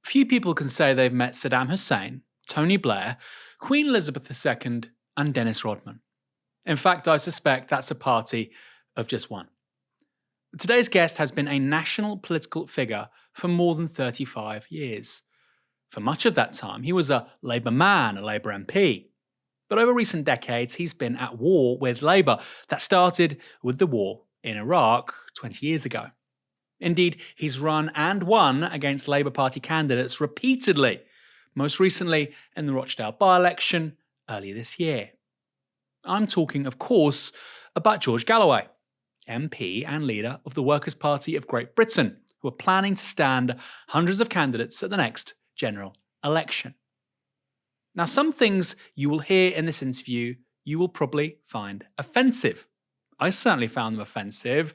Few people can say they've met Saddam Hussein, Tony Blair, Queen Elizabeth II, and Dennis Rodman. In fact, I suspect that's a party of just one. Today's guest has been a national political figure for more than 35 years. For much of that time, he was a Labour man, a Labour MP. But over recent decades, he's been at war with Labour. That started with the war in Iraq 20 years ago. Indeed, he's run and won against Labour Party candidates repeatedly, most recently in the Rochdale by-election earlier this year. I'm talking, of course, about George Galloway, MP and leader of the Workers' Party of Great Britain, who are planning to stand hundreds of candidates at the next general election. Now, some things you will hear in this interview you will probably find offensive. I certainly found them offensive,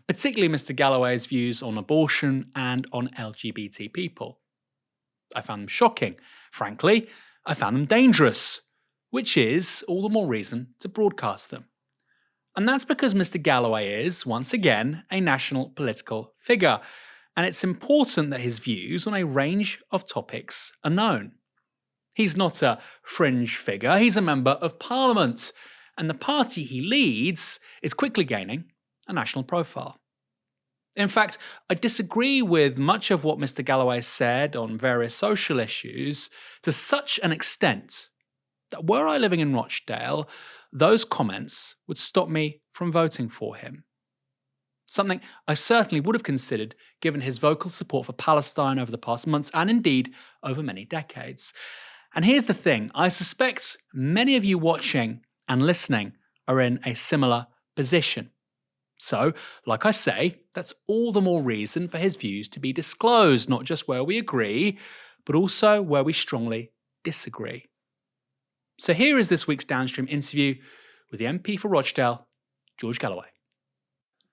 particularly Mr. Galloway's views on abortion and on LGBT people. I found them shocking. Frankly, I found them dangerous, which is all the more reason to broadcast them. And that's because Mr. Galloway is, once again, a national political figure, and it's important that his views on a range of topics are known. He's not a fringe figure, he's a member of Parliament, and the party he leads is quickly gaining a national profile. In fact, I disagree with much of what Mr. Galloway said on various social issues to such an extent that were I living in Rochdale, those comments would stop me from voting for him. Something I certainly would have considered given his vocal support for Palestine over the past months and indeed over many decades. And here's the thing, I suspect many of you watching and listening are in a similar position. So, like I say, that's all the more reason for his views to be disclosed, not just where we agree, but also where we strongly disagree. So here is this week's Downstream interview with the MP for Rochdale, George Galloway.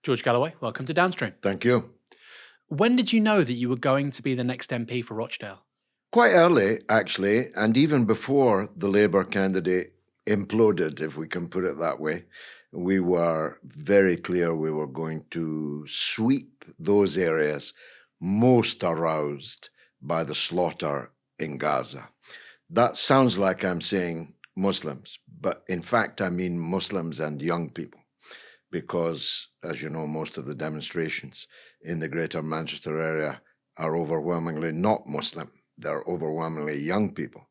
George Galloway, welcome to Downstream. Thank you. When did you know that you were going to be the next MP for Rochdale? Quite early, actually, and even before the Labour candidate imploded, if we can put it that way, we were very clear we were going to sweep those areas most aroused by the slaughter in Gaza. That sounds like I'm saying Muslims, but in fact I mean Muslims and young people, because, as you know, most of the demonstrations in the Greater Manchester area are overwhelmingly not Muslim. They're overwhelmingly young people.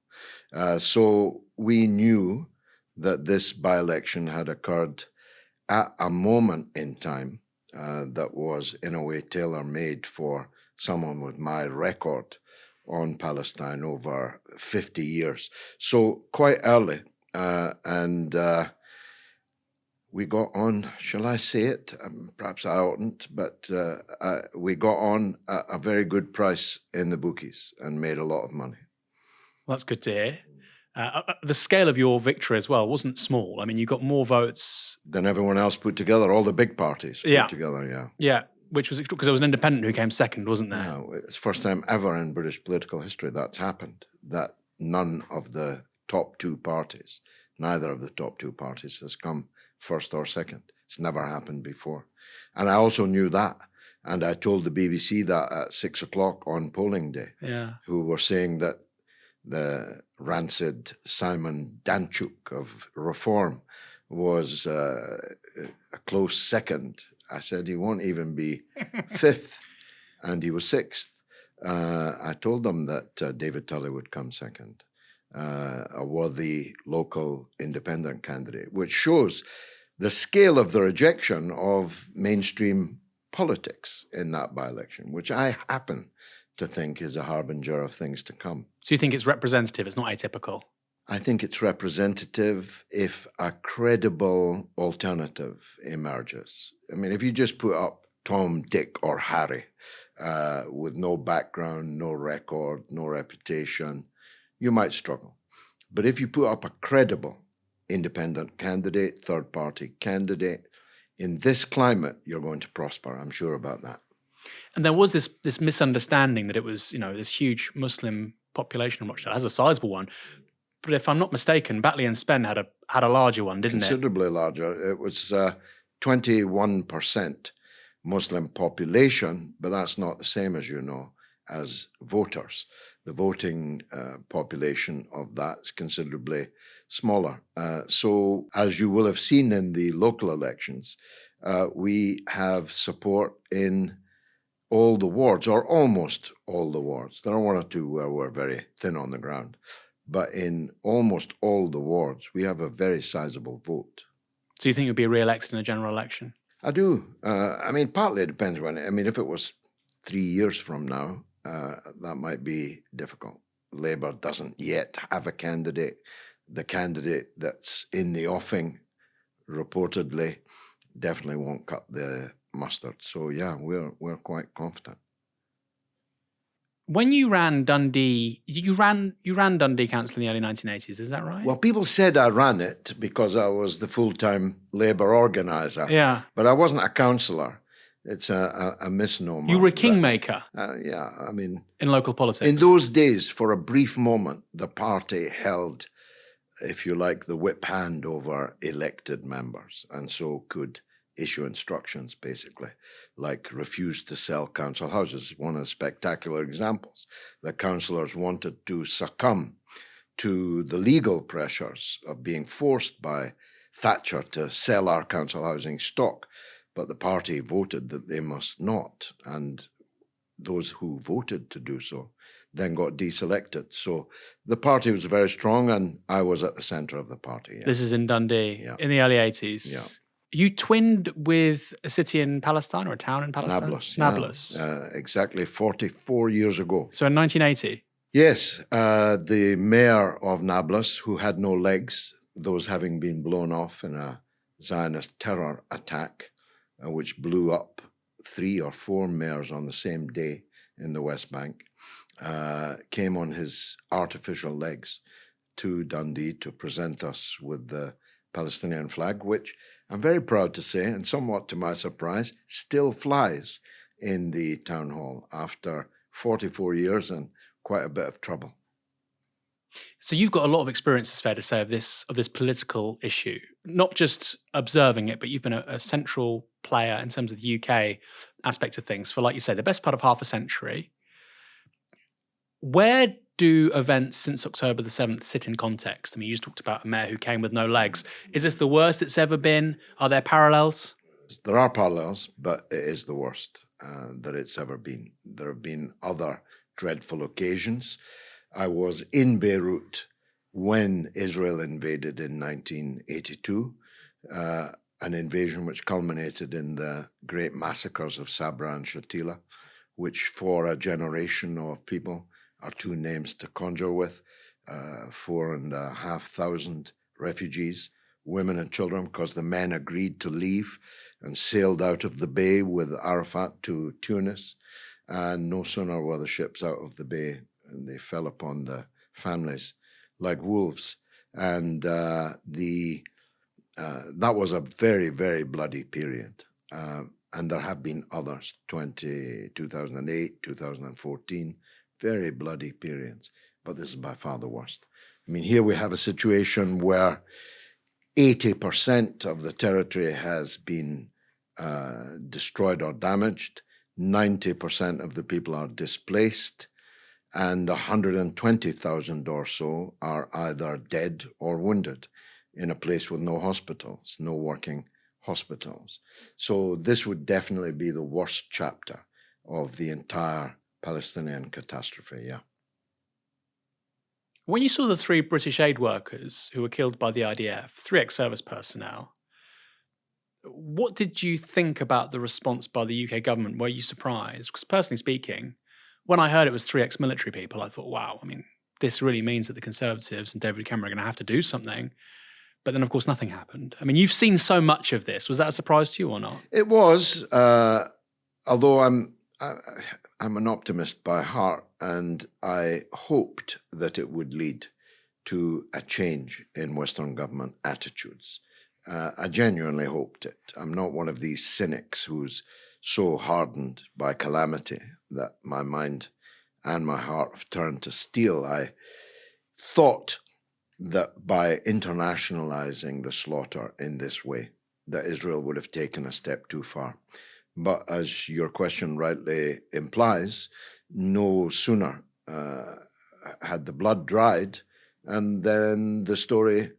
So we knew that this by-election had occurred at a moment in time that was, in a way, tailor-made for someone with my record on Palestine over 50 years. So quite early, and we got on, shall I say it? Perhaps I oughtn't, but we got on a very good price in the bookies and made a lot of money. Well, that's good to hear. The scale of your victory as well wasn't small. I mean, you got more votes than everyone else put together, all the big parties put together, yeah. Yeah, which was because there was an independent who came second, wasn't there? No, it's the first time ever in British political history that's happened, that none of the top two parties, neither of the top two parties has come first or second. It's never happened before. And I also knew that. And I told the BBC that at 6 o'clock on polling day, who were saying that the rancid Simon Danczuk of Reform was a close second. I said he won't even be fifth, and he was sixth. I told them that David Tully would come second, a worthy local independent candidate, which shows the scale of the rejection of mainstream politics in that by-election, which I happen to think is a harbinger of things to come. So you think it's representative, it's not atypical? I think it's representative if a credible alternative emerges. I mean, if you just put up Tom, Dick, or Harry with no background, no record, no reputation, you might struggle. But if you put up a credible independent candidate, third-party candidate, in this climate, you're going to prosper. I'm sure about that. And there was this misunderstanding that it was, this huge Muslim population in Rochdale. It has a sizable one. But if I'm not mistaken, Batley and Spen had a larger one, didn't it? Considerably larger. It was 21% Muslim population, but that's not the same, as you know, as voters. The voting population of that is considerably smaller. So as you will have seen in the local elections, we have support in all the wards, or almost all the wards. There are one or two where we're very thin on the ground, but in almost all the wards, we have a very sizable vote. So you think you'll be re-elected in a general election? I do. I mean, partly it depends when. I mean, if it was 3 years from now, that might be difficult. Labour doesn't yet have a candidate. The candidate that's in the offing, reportedly, definitely won't cut the mustard. So yeah, we're quite confident. When you ran Dundee, you ran Dundee Council in the early 1980s, is that right? Well, people said I ran it because I was the full-time Labour organiser. Yeah. But I wasn't a councillor. It's a misnomer. You were a kingmaker. Yeah, I mean, in local politics. in those days, for a brief moment, the party held, if you like, the whip hand over elected members, and so could issue instructions, basically, like refuse to sell council houses. One of the spectacular examples. The councillors wanted to succumb to the legal pressures of being forced by Thatcher to sell our council housing stock, but the party voted that they must not, and those who voted to do so then got deselected. So the party was very strong, and I was at the centre of the party. Yeah. This is in Dundee, in the early 80s. Yeah. You twinned with a city in Palestine, or a town in Palestine? Nablus. Nablus. Yeah. Exactly 44 years ago. So in 1980? Yes, the mayor of Nablus, who had no legs, those having been blown off in a Zionist terror attack, which blew up 3 or 4 mayors on the same day in the West Bank, came on his artificial legs to Dundee to present us with the Palestinian flag, which I'm very proud to say, and somewhat to my surprise, still flies in the town hall after 44 years and quite a bit of trouble. So you've got a lot of experience, it's fair to say, of this political issue, not just observing it, but you've been a central player in terms of the UK aspect of things for, like you say, the best part of half a century. Where do events since October the 7th sit in context? I mean, you just talked about a mayor who came with no legs. Is this the worst it's ever been? Are there parallels? There are parallels, but it is the worst that it's ever been. There have been other dreadful occasions. I was in Beirut when Israel invaded in 1982, an invasion which culminated in the great massacres of Sabra and Shatila, which for a generation of people are two names to conjure with. 4,500 refugees, women and children, because the men agreed to leave and sailed out of the bay with Arafat to Tunis. And no sooner were the ships out of the bay and they fell upon the families like wolves. And that was a very, very bloody period. And there have been others, 2008, 2014, very bloody periods. But this is by far the worst. I mean, here we have a situation where 80% of the territory has been destroyed or damaged, 90% of the people are displaced, and 120,000 or so are either dead or wounded in a place with no hospitals, no working hospitals. So this would definitely be the worst chapter of the entire Palestinian catastrophe, yeah. When you saw the 3 British aid workers who were killed by the IDF, 3 ex-service personnel, what did you think about the response by the UK government? Were you surprised? Because personally speaking, when I heard it was 3 ex-military people, I thought, wow, I mean, this really means that the Conservatives and David Cameron are going to have to do something. But then, of course, nothing happened. I mean, you've seen so much of this. Was that a surprise to you or not? It was, although I'm an optimist by heart, and I hoped that it would lead to a change in Western government attitudes. I genuinely hoped it. I'm not one of these cynics who's so hardened by calamity that my mind and my heart have turned to steel. I thought that by internationalizing the slaughter in this way, that Israel would have taken a step too far. But as your question rightly implies, no sooner had the blood dried, and then the story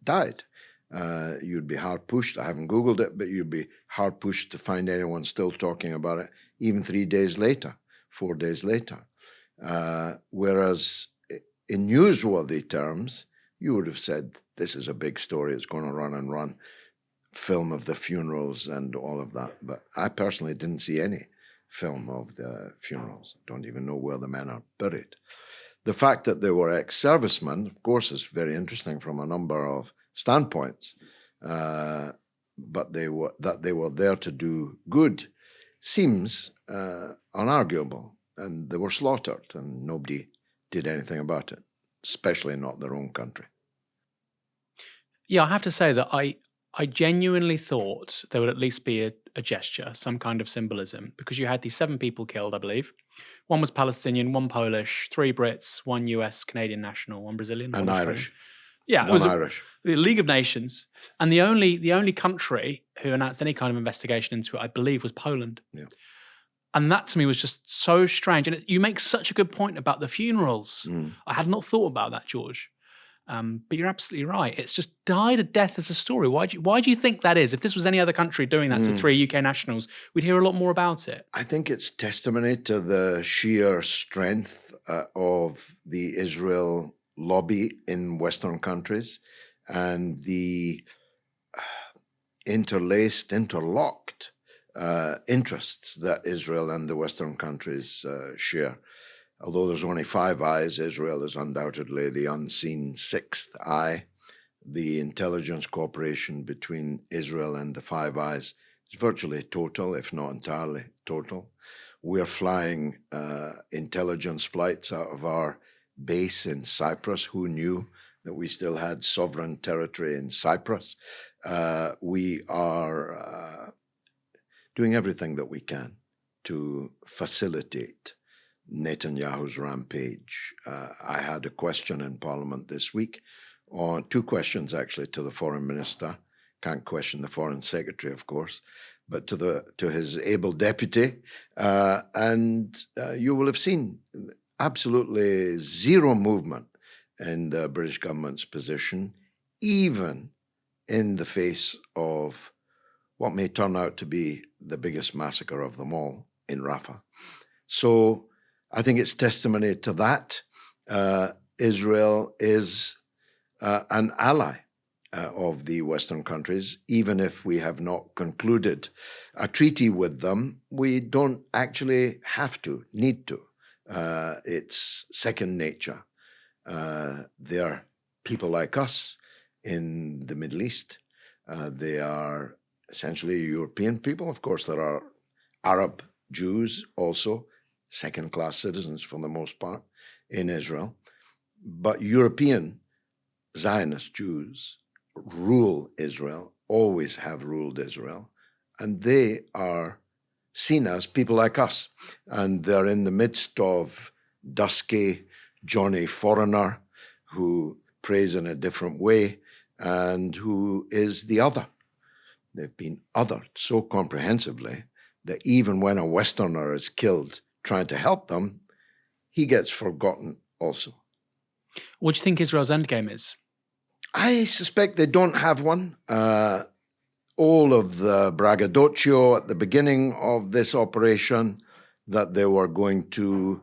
died. You'd be hard pushed. I haven't Googled it, but you'd be hard pushed to find anyone still talking about it, even 3 days later, 4 days later. Whereas in newsworthy terms, you would have said, this is a big story, it's going to run and run, film of the funerals and all of that. But I personally didn't see any film of the funerals. Don't even know where the men are buried. The fact that they were ex-servicemen, of course, is very interesting from a number of standpoints. But they were there to do good seems unarguable. And they were slaughtered, and nobody did anything about it, especially not their own country. Yeah, I have to say that I genuinely thought there would at least be a gesture, some kind of symbolism, because you had these 7 people killed, I believe. One was Palestinian, 1 Polish, 3 Brits, 1 US, Canadian national, 1 Brazilian, 1 Australian. Irish. Yeah, it was Irish. The League of Nations. And the only country who announced any kind of investigation into it, I believe, was Poland. Yeah. And that to me was just so strange. And you make such a good point about the funerals. I had not thought about that, George. But you're absolutely right. It's just died a death as a story. Why do you think that is? If this was any other country doing that to 3 UK nationals, we'd hear a lot more about it. I think it's testimony to the sheer strength of the Israel lobby in Western countries and the interlocked interests that Israel and the Western countries share. Although there's only 5 eyes, Israel is undoubtedly the unseen 6th eye. The intelligence cooperation between Israel and the 5 eyes is virtually total, if not entirely total. We're flying intelligence flights out of our base in Cyprus. Who knew that we still had sovereign territory in Cyprus? We are doing everything that we can to facilitate Netanyahu's rampage. I had a question in Parliament this week, or 2 questions actually, to the Foreign Minister. Can't question the Foreign Secretary, of course, but to his able deputy. And you will have seen absolutely zero movement in the British government's position, even in the face of what may turn out to be the biggest massacre of them all in Rafah. So I think it's testimony to that. Israel is an ally of the Western countries. Even if we have not concluded a treaty with them, we don't actually need to. It's second nature. They're people like us in the Middle East. They are essentially European people. Of course, there are Arab Jews also, second-class citizens for the most part in Israel. But European Zionist Jews rule Israel, always have ruled Israel, and they are seen as people like us. And they're in the midst of dusky Johnny foreigner who prays in a different way and who is the other. They've been othered so comprehensively that even when a Westerner is killed trying to help them, he gets forgotten also. What do you think Israel's endgame is? I suspect they don't have one. All of the braggadocio at the beginning of this operation that they were going to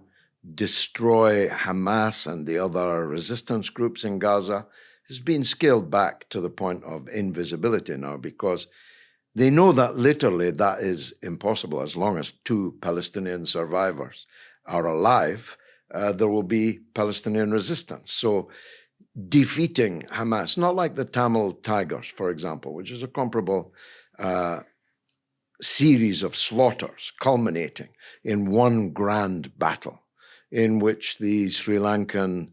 destroy Hamas and the other resistance groups in Gaza has been scaled back to the point of invisibility now, because they know that literally that is impossible. As long as 2 Palestinian survivors are alive, there will be Palestinian resistance. So defeating Hamas, not like the Tamil Tigers, for example, which is a comparable series of slaughters culminating in one grand battle in which the Sri Lankan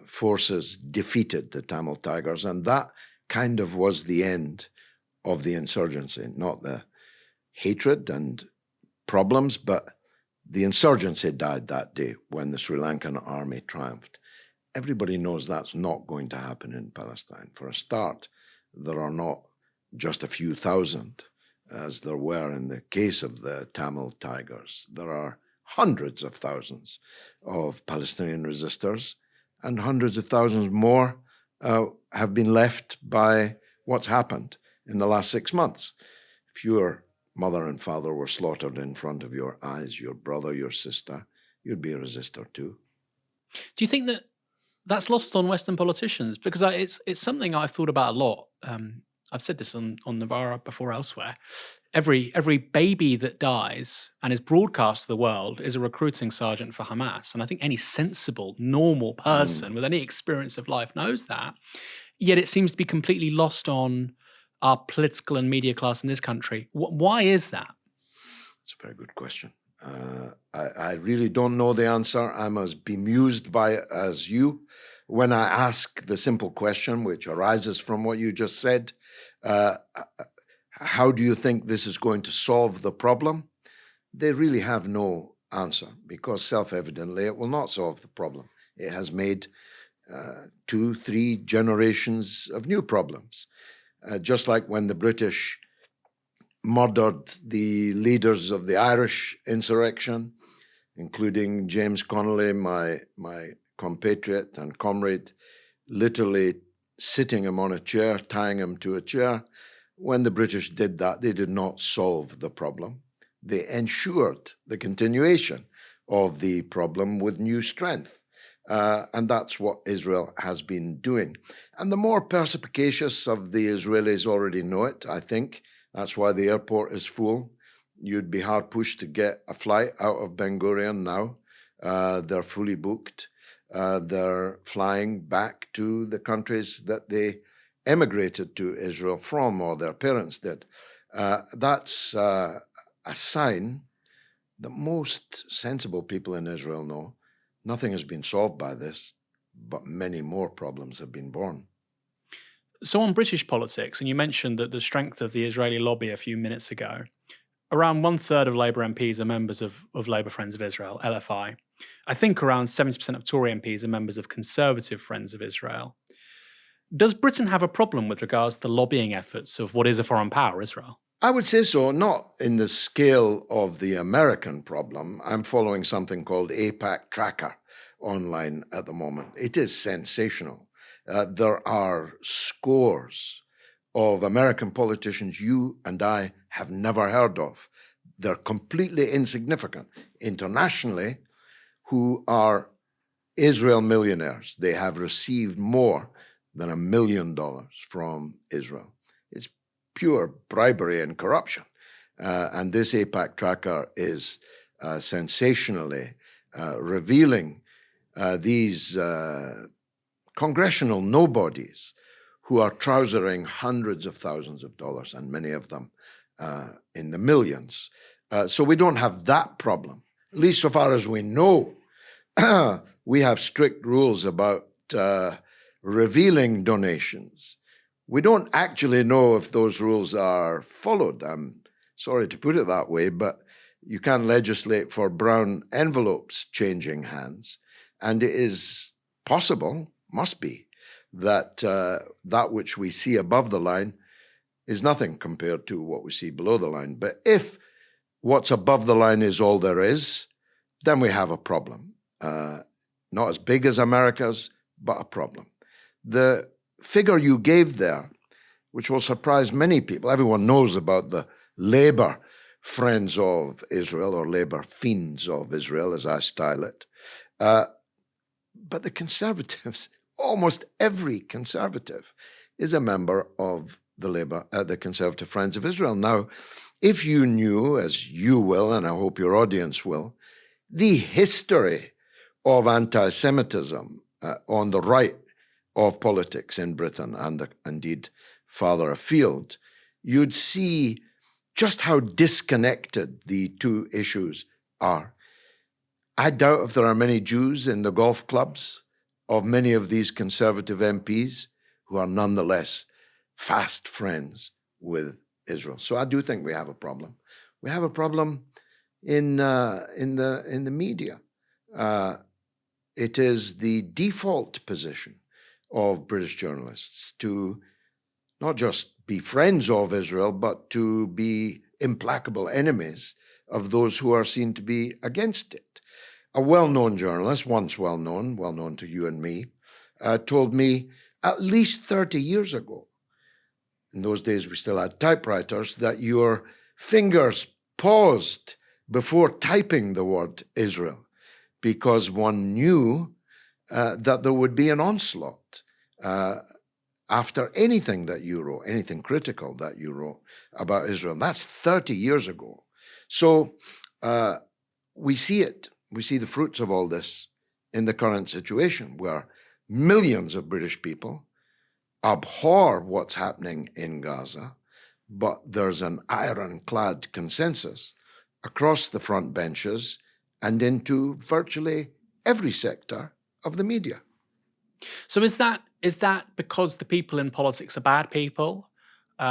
forces defeated the Tamil Tigers. And that kind of was the end of the insurgency, not the hatred and problems, but the insurgency died that day when the Sri Lankan army triumphed. Everybody knows that's not going to happen in Palestine. For a start, there are not just a few thousand as there were in the case of the Tamil Tigers. There are hundreds of thousands of Palestinian resistors, and hundreds of thousands more have been left by what's happened in the last 6 months. If your mother and father were slaughtered in front of your eyes, your brother, your sister, you'd be a resistor too. Do you think that that's lost on Western politicians? Because it's something I've thought about a lot. I've said this on Novara before elsewhere. Every baby that dies and is broadcast to the world is a recruiting sergeant for Hamas. And I think any sensible, normal person with any experience of life knows that. Yet it seems to be completely lost on our political and media class in this country. Why is that? It's a very good question. I really don't know the answer. I'm as bemused by it as you. When I ask the simple question, which arises from what you just said, how do you think this is going to solve the problem? They really have no answer, because self-evidently it will not solve the problem. It has made 2-3 generations of new problems. Just like when the British murdered the leaders of the Irish insurrection, including James Connolly, my compatriot and comrade, literally sitting him on a chair, tying him to a chair. When the British did that, they did not solve the problem. They ensured the continuation of the problem with new strength. And that's what Israel has been doing. And the more perspicacious of the Israelis already know it, I think. That's why the airport is full. You'd be hard pushed to get a flight out of Ben Gurion now. They're fully booked. They're flying back to the countries that they emigrated to Israel from, or their parents did. That's a sign that most sensible people in Israel know nothing has been solved by this, but many more problems have been born. So on British politics, and you mentioned that the strength of the Israeli lobby a few minutes ago, around 1/3 of Labour MPs are members of Labour Friends of Israel, LFI. I think around 70% of Tory MPs are members of Conservative Friends of Israel. Does Britain have a problem with regards to the lobbying efforts of what is a foreign power, Israel? I would say so, not in the scale of the American problem. I'm following something called APAC Tracker online at the moment. It is sensational. There are scores of American politicians you and I have never heard of. They're completely insignificant internationally, who are Israel millionaires. They have received more than $1 million from Israel. It's pure bribery and corruption. And this APAC tracker is sensationally revealing these congressional nobodies who are trousering hundreds of thousands of dollars, and many of them in the millions. So we don't have that problem, at least so far as we know. We have strict rules about revealing donations. We don't actually know if those rules are followed. I'm sorry to put it that way, but you can't legislate for brown envelopes changing hands. And it is possible, must be, that that which we see above the line is nothing compared to what we see below the line. But if what's above the line is all there is, then we have a problem. Not as big as America's, but a problem. The figure you gave there, which will surprise many people, everyone knows about the Labour Friends of Israel, or Labour Fiends of Israel, as I style it. But the Conservatives, almost every Conservative, is a member of the Conservative Friends of Israel. Now, if you knew, as you will, and I hope your audience will, the history of anti-Semitism on the right of politics in Britain, and indeed farther afield, you'd see just how disconnected the two issues are. I doubt if there are many Jews in the golf clubs of many of these Conservative MPs who are nonetheless fast friends with Israel. So I do think we have a problem. We have a problem in the media. It is the default position of British journalists to not just be friends of Israel, but to be implacable enemies of those who are seen to be against it. A well-known journalist, once well-known to you and me, told me at least 30 years ago, in those days we still had typewriters, that your fingers paused before typing the word Israel because one knew that there would be an onslaught after anything that you wrote, anything critical that you wrote about Israel. That's 30 years ago. So we see it. We see the fruits of all this in the current situation where millions of British people abhor what's happening in Gaza, but there's an ironclad consensus across the front benches and into virtually every sector of the media. So is that because the people in politics are bad people,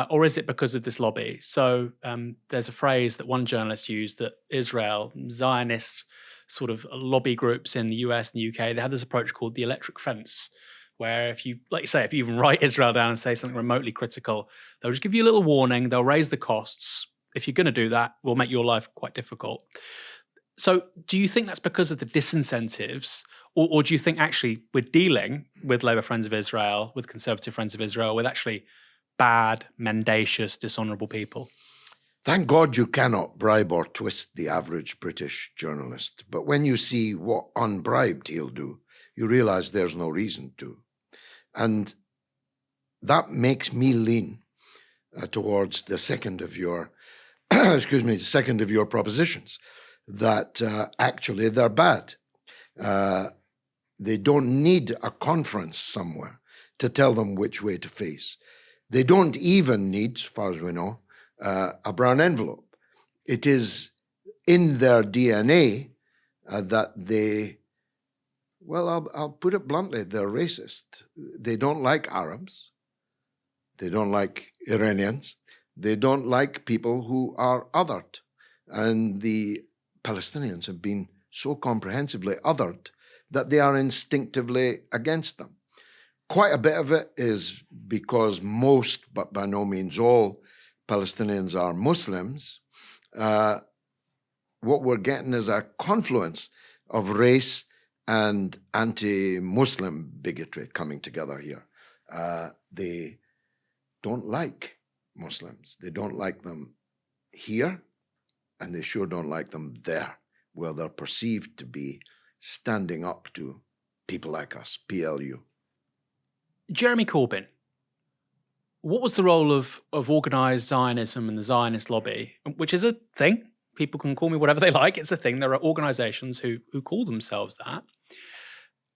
or is it because of this lobby? So there's a phrase that one journalist used that Israel, Zionist sort of lobby groups in the US and the UK, they have this approach called the electric fence, where if you, like you say, if you even write Israel down and say something remotely critical, they'll just give you a little warning, they'll raise the costs. If you're going to do that, we'll make your life quite difficult. So do you think that's because of the disincentives, or do you think actually we're dealing with Labour Friends of Israel, with Conservative Friends of Israel, with actually bad, mendacious, dishonourable people? Thank God you cannot bribe or twist the average British journalist. But when you see what unbribed he'll do, you realise there's no reason to. And that makes me lean towards the second of your, the second of your propositions, that actually they're bad. They don't need a conference somewhere to tell them which way to face. They don't even need, as far as we know, a brown envelope. It is in their DNA that they, well, I'll put it bluntly, they're racist. They don't like Arabs. They don't like Iranians. They don't like people who are othered. And the Palestinians have been so comprehensively othered that they are instinctively against them. Quite a bit of it is because most, but by no means all, Palestinians are Muslims. What we're getting is a confluence of race and anti-Muslim bigotry coming together here. They don't like Muslims. They don't like them here, and they sure don't like them there, where they're perceived to be standing up to people like us, PLU. Jeremy Corbyn, what was the role of organised Zionism and the Zionist lobby, which is a thing? People can call me whatever they like. It's a thing. There are organisations who call themselves that.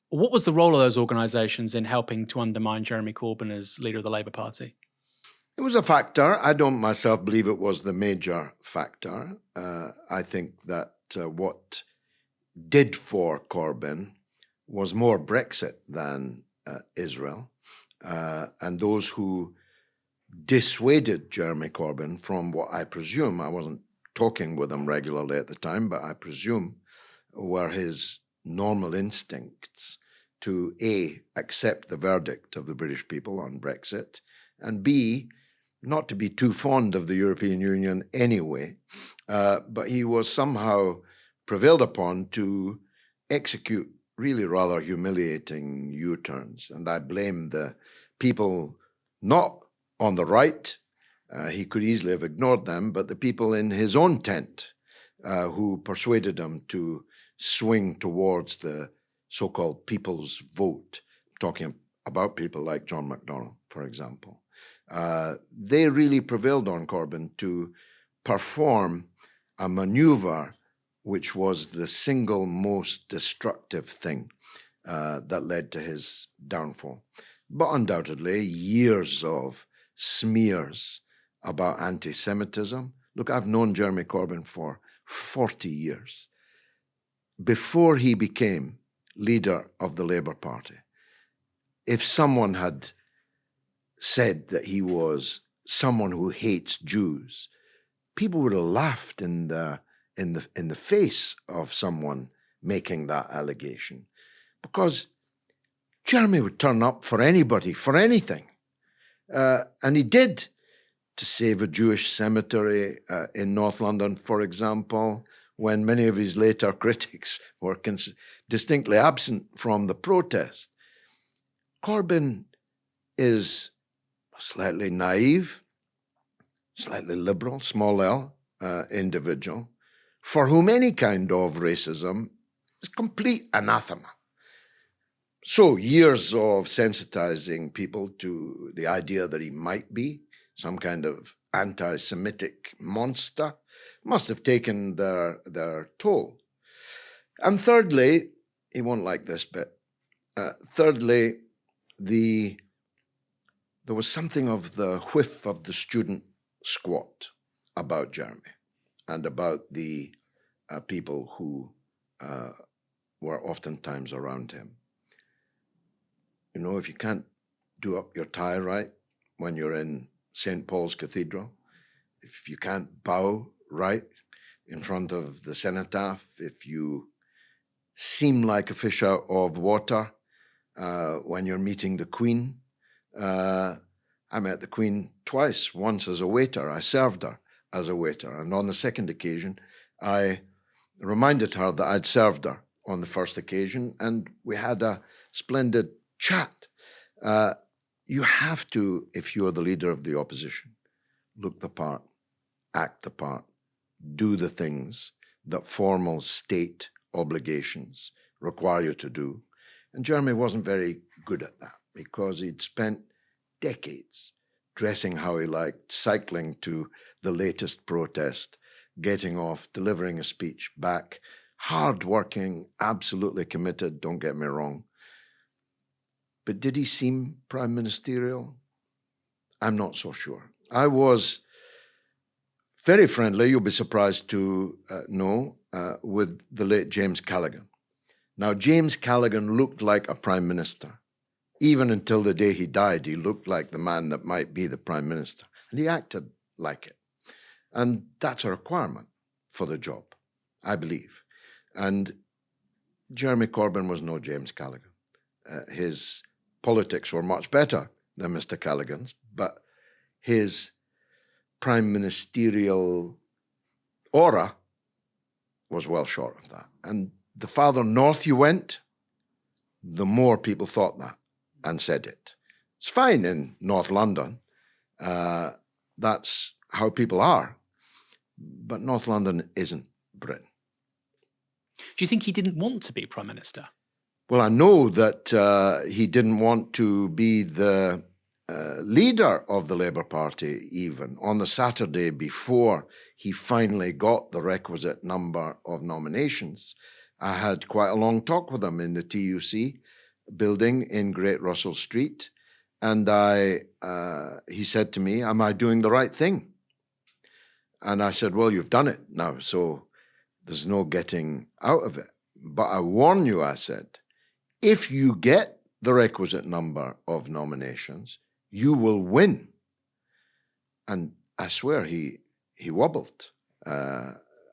What was the role of those organisations in helping to undermine Jeremy Corbyn as leader of the Labour Party? It was a factor. I don't myself believe it was the major factor. I think that what did for Corbyn was more Brexit than Israel. And those who dissuaded Jeremy Corbyn from what I presume, I wasn't talking with him regularly at the time, but I presume were his normal instincts to A, accept the verdict of the British people on Brexit, and B, not to be too fond of the European Union anyway, but he was somehow prevailed upon to execute really rather humiliating U-turns. And I blame the people not on the right, he could easily have ignored them, but the people in his own tent who persuaded him to swing towards the so-called people's vote, talking about people like John McDonnell, for example. They really prevailed on Corbyn to perform a maneuver which was the single most destructive thing that led to his downfall. But undoubtedly, years of smears about anti-Semitism. Look, I've known Jeremy Corbyn for 40 years. Before he became leader of the Labour Party, if someone had said that he was someone who hates Jews, people would have laughed in the face of someone making that allegation, because Jeremy would turn up for anybody, for anything. And he did. to save a Jewish cemetery in North London, for example, when many of his later critics were distinctly absent from the protest. Corbyn is slightly naive, slightly liberal, small L, individual, for whom any kind of racism is complete anathema. So years of sensitizing people to the idea that he might be some kind of anti-Semitic monster must have taken their toll. And thirdly, he won't like this bit, thirdly, there was something of the whiff of the student squat about Jeremy and about the people who were oftentimes around him. You know, if you can't do up your tie right when you're in St. Paul's Cathedral, if you can't bow right in front of the cenotaph, if you seem like a fish out of water when you're meeting the Queen. I met the Queen twice, once as a waiter. I served her as a waiter. And on the second occasion, I reminded her that I'd served her on the first occasion, and we had a splendid chat. You have to, if you're the leader of the opposition, look the part, act the part, do the things that formal state obligations require you to do. And Jeremy wasn't very good at that because he'd spent decades dressing how he liked, cycling to the latest protest, getting off, delivering a speech back, hard-working, absolutely committed, don't get me wrong. But did he seem prime ministerial? I'm not so sure. I was very friendly, you'll be surprised to know, with the late James Callaghan. Now, James Callaghan looked like a prime minister. Even until the day he died, he looked like the man that might be the prime minister. And he acted like it. And that's a requirement for the job, I believe. And Jeremy Corbyn was no James Callaghan. His politics were much better than Mr. Callaghan's, but his prime ministerial aura was well short of that. And the farther north you went, the more people thought that and said it. It's fine in North London. That's how people are. But North London isn't Britain. Do you think he didn't want to be Prime Minister? Well, I know that he didn't want to be the leader of the Labour Party even. On the Saturday before he finally got the requisite number of nominations, I had quite a long talk with him in the TUC building in Great Russell Street. And he said to me, am I doing the right thing? And I said, well, you've done it now, so there's no getting out of it. But I warn you, I said, if you get the requisite number of nominations, you will win. And I swear he wobbled,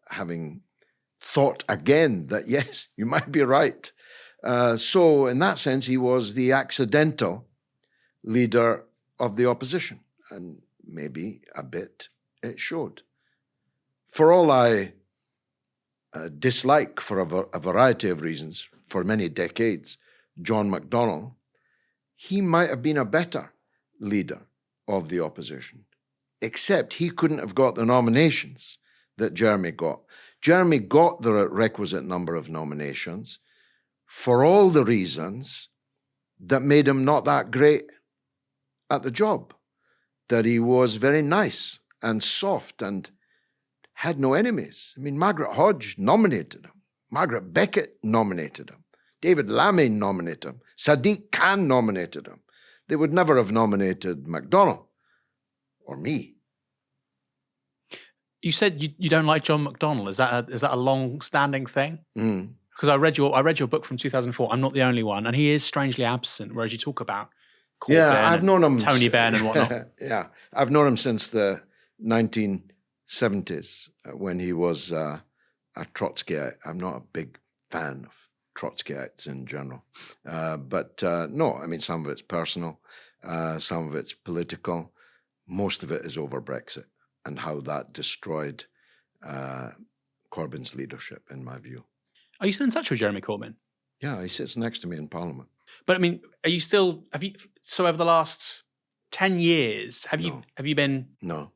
having thought again that, yes, you might be right. So in that sense, he was the accidental leader of the opposition. And maybe a bit it showed. For all I dislike, for a variety of reasons, for many decades, John McDonnell, he might have been a better leader of the opposition, except he couldn't have got the nominations that Jeremy got. Jeremy got the requisite number of nominations for all the reasons that made him not that great at the job, that he was very nice and soft and had no enemies. I mean, Margaret Hodge nominated him. Margaret Beckett nominated him. David Lammy nominated him. Sadiq Khan nominated him. They would never have nominated McDonnell or me. You said you don't like John McDonnell. Is that a long-standing thing? Because I read your book from 2004. I'm not the only one, and he is strangely absent. Whereas you talk about Corbyn, I've known him, Tony Benn, and whatnot. Yeah, I've known him since the 1970s when he was a Trotskyite. I'm not a big fan of Trotskyites in general, but no, I mean, some of it's personal, some of it's political. most of it is over Brexit and how that destroyed Corbyn's leadership, in my view. Are you still in touch with Jeremy Corbyn? Yeah, he sits next to me in Parliament. But I mean, so over the last 10 years, have you been? No.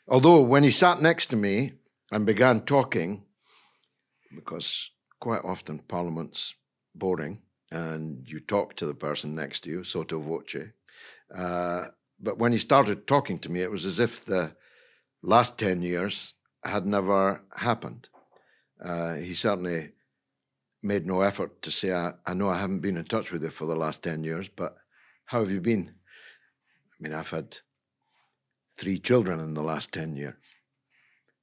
Although when he sat next to me and began talking, because quite often Parliament's boring and you talk to the person next to you, sotto voce. But when he started talking to me, it was as if the last 10 years had never happened. He certainly made no effort to say, I know I haven't been in touch with you for the last 10 years, but how have you been? I mean, I've had 3 children in the last 10 years.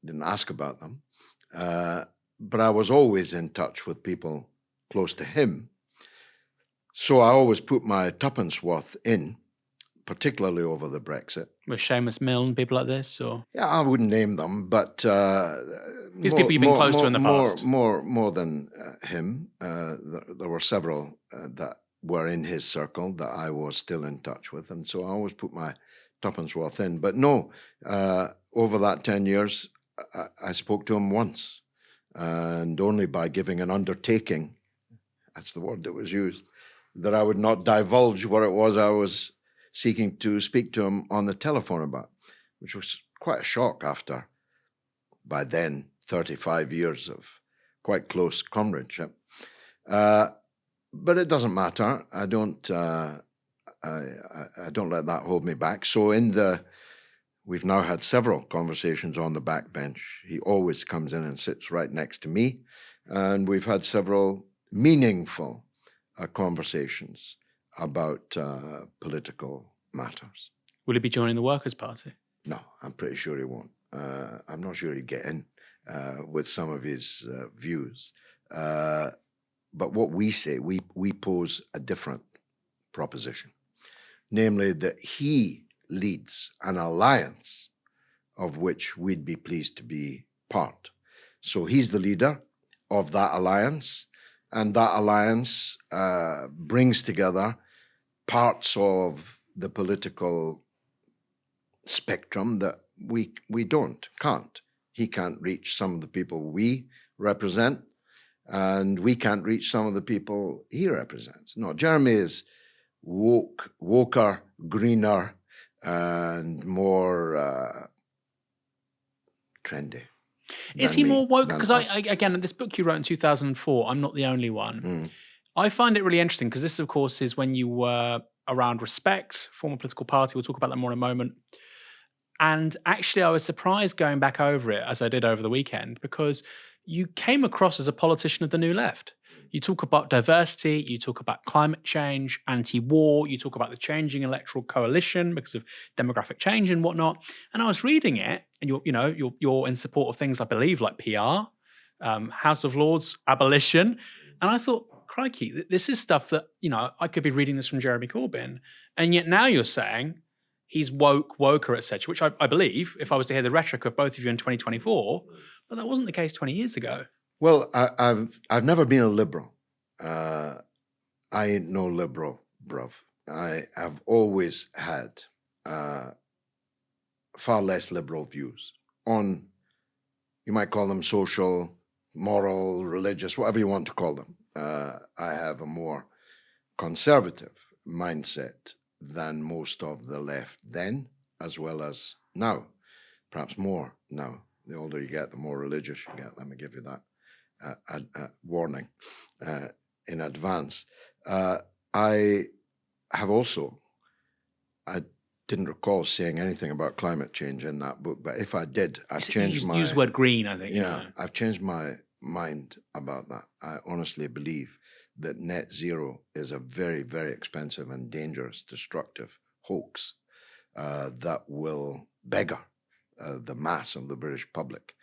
Didn't ask about them. But I was always in touch with people close to him. So I always put my tuppence worth in, particularly over the Brexit. With Seamus Milne, people like this, or? Yeah, I wouldn't name them, but these people you've been close to in the past. More than him. There were several that were in his circle that I was still in touch with, and so I always put my tuppence worth in. But no, over that 10 years, I spoke to him once, and only by giving an undertaking, that's the word that was used, that I would not divulge what it was I was seeking to speak to him on the telephone about, which was quite a shock after, by then, 35 years of quite close comradeship. But it doesn't matter. I don't let that hold me back. So we've now had several conversations on the backbench. He always comes in and sits right next to me. And we've had several meaningful conversations about political matters. Will he be joining the Workers' Party? No, I'm pretty sure he won't. I'm not sure he'd get in with some of his views. But what we say, we pose a different proposition, namely that he leads an alliance of which we'd be pleased to be part. So he's the leader of that alliance, and that alliance brings together parts of the political spectrum that we can't. He can't reach some of the people we represent, and we can't reach some of the people he represents. No, Jeremy is woker, greener, and more trendy. Is he more woke? Because again, this book you wrote in 2004, I'm not the only one. I find it really interesting because this, of course, is when you were around Respect, former political party. We'll talk about that more in a moment. And actually, I was surprised going back over it, as I did over the weekend, because you came across as a politician of the New Left. You talk about diversity, you talk about climate change, anti-war, you talk about the changing electoral coalition because of demographic change and whatnot. And I was reading it, and you're in support of things I believe like PR, House of Lords, abolition, and I thought, crikey, this is stuff that I could be reading this from Jeremy Corbyn, and yet now you're saying he's woker, etc., which I believe, if I was to hear the rhetoric of both of you in 2024, but that wasn't the case 20 years ago. Well, I've never been a liberal. I ain't no liberal, bruv. I have always had far less liberal views on, you might call them social, moral, religious, whatever you want to call them. I have a more conservative mindset than most of the left then, as well as now, perhaps more now. The older you get, the more religious you get. Let me give you that warning in advance. I have also, I didn't recall saying anything about climate change in that book, but if I did, I've changed my... Use the word green, I think. Yeah, I've changed my mind about that. I honestly believe that net zero is a very, very expensive and dangerous, destructive hoax that will beggar the mass of the British public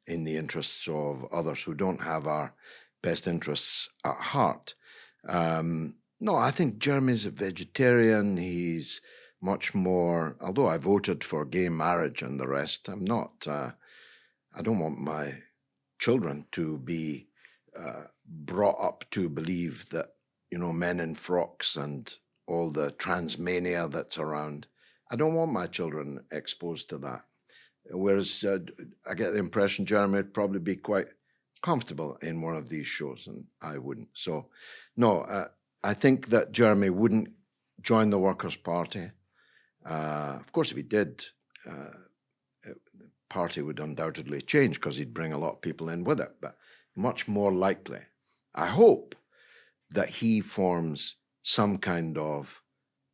in the interests of others who don't have our best interests at heart. No, I think Jeremy's a vegetarian. He's much more, although I voted for gay marriage and the rest, I'm not, I don't want my children to be brought up to believe that, men in frocks and all the transmania that's around. I don't want my children exposed to that. Whereas I get the impression Jeremy would probably be quite comfortable in one of these shows, and I wouldn't. So, no, I think that Jeremy wouldn't join the Workers' Party. Of course, if he did, the party would undoubtedly change because he'd bring a lot of people in with it. But much more likely, I hope, that he forms some kind of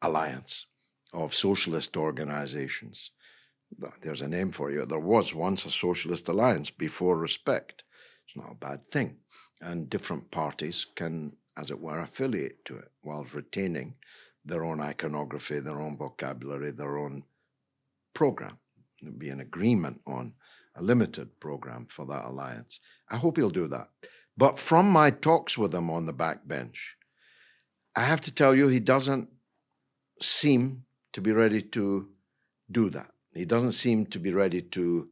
alliance of socialist organizations. There's a name for you. There was once a socialist alliance before Respect. It's not a bad thing. And different parties can, as it were, affiliate to it while retaining their own iconography, their own vocabulary, their own program. There'll be an agreement on a limited program for that alliance. I hope he'll do that. But from my talks with him on the backbench, I have to tell you, he doesn't seem to be ready to do that. He doesn't seem to be ready to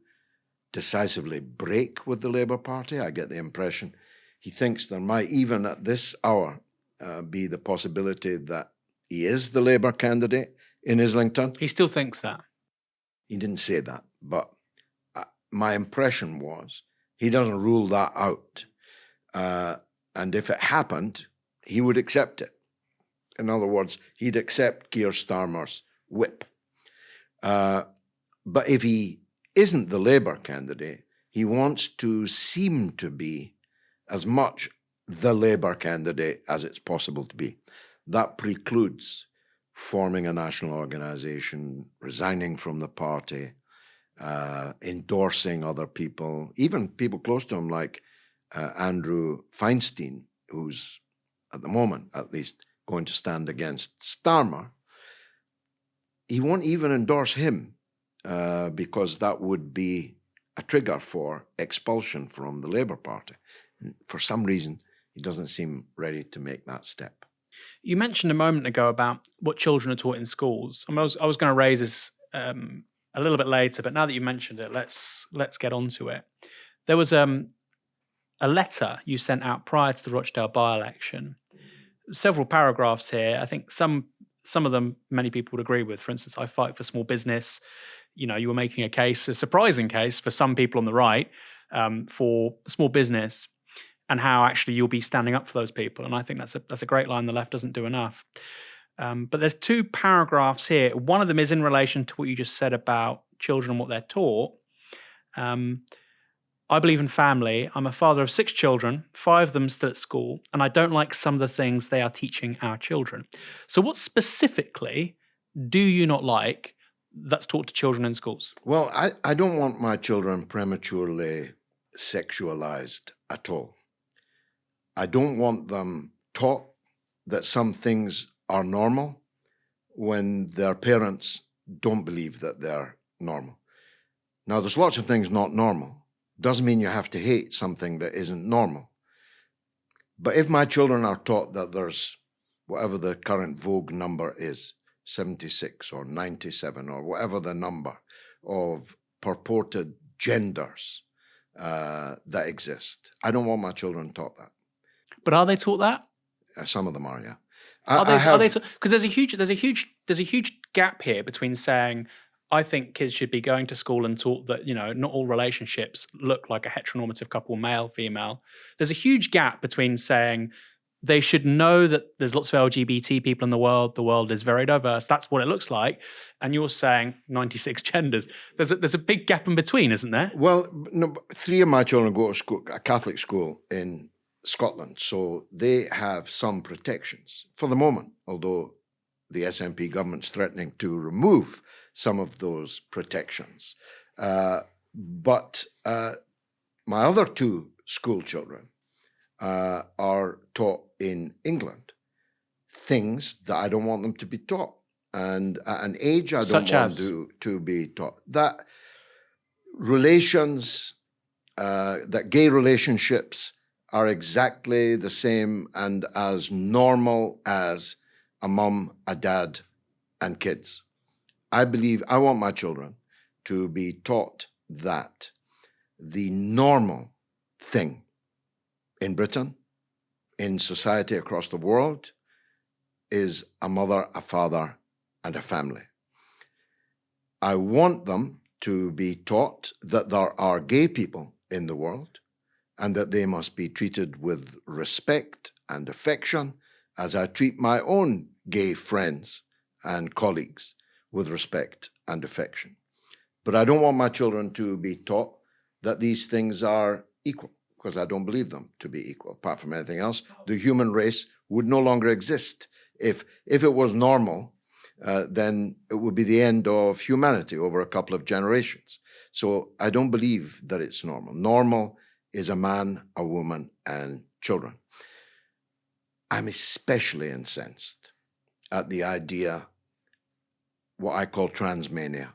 decisively break with the Labour Party. I get the impression he thinks there might even at this hour be the possibility that he is the Labour candidate in Islington. He still thinks that. He didn't say that, but my impression was he doesn't rule that out. And if it happened, he would accept it. In other words, he'd accept Keir Starmer's whip. But if he isn't the Labour candidate, he wants to seem to be as much the Labour candidate as it's possible to be. That precludes forming a national organisation, resigning from the party, endorsing other people, even people close to him like Andrew Feinstein, who's at the moment, at least, going to stand against Starmer. He won't even endorse him because that would be a trigger for expulsion from the Labour Party. For some reason, he doesn't seem ready to make that step. You mentioned a moment ago about what children are taught in schools. I was going to raise this a little bit later, but now that you mentioned it, let's get onto it. There was a letter you sent out prior to the Rochdale by-election. Several paragraphs here. I think some of them many people would agree with. For instance, I fight for small business. You know, you were making a case, a surprising case for some people on the right for small business, and how actually you'll be standing up for those people. And I think that's a great line the left doesn't do enough. But there's two paragraphs here. One of them is in relation to what you just said about children and what they're taught. I believe in family. I'm a father of 6 children, 5 of them still at school, and I don't like some of the things they are teaching our children. So what specifically do you not like that's taught to children in schools? Well, I don't want my children prematurely sexualized at all. I don't want them taught that some things are normal when their parents don't believe that they're normal. Now, there's lots of things not normal. Doesn't mean you have to hate something that isn't normal. But if my children are taught that there's whatever the current Vogue number is, 76 or 97 or whatever the number of purported genders that exist, I don't want my children taught that. But are they taught that? Some of them are, yeah. Are they? Because there's a huge gap here between saying, I think kids should be going to school and taught that, you know, not all relationships look like a heteronormative couple, male, female. There's a huge gap between saying they should know that there's lots of LGBT people in the world is very diverse, that's what it looks like, and you're saying 96 genders. There's a big gap in between, isn't there? Well, no, 3 of my children go to school, a Catholic school in Scotland, so they have some protections for the moment, although the SNP government's threatening to remove some of those protections. But my other 2 school children are taught in England things that I don't want them to be taught, and at an age I don't want to be taught. That relations, that gay relationships are exactly the same and as normal as a mum, a dad, and kids. I want my children to be taught that the normal thing in Britain, in society across the world, is a mother, a father, and a family. I want them to be taught that there are gay people in the world and that they must be treated with respect and affection, as I treat my own gay friends and colleagues with respect and affection. But I don't want my children to be taught that these things are equal, because I don't believe them to be equal. Apart from anything else, the human race would no longer exist. If it was normal, then it would be the end of humanity over a couple of generations. So I don't believe that it's normal. Normal is a man, a woman, and children. I'm especially incensed at the idea, what I call transmania.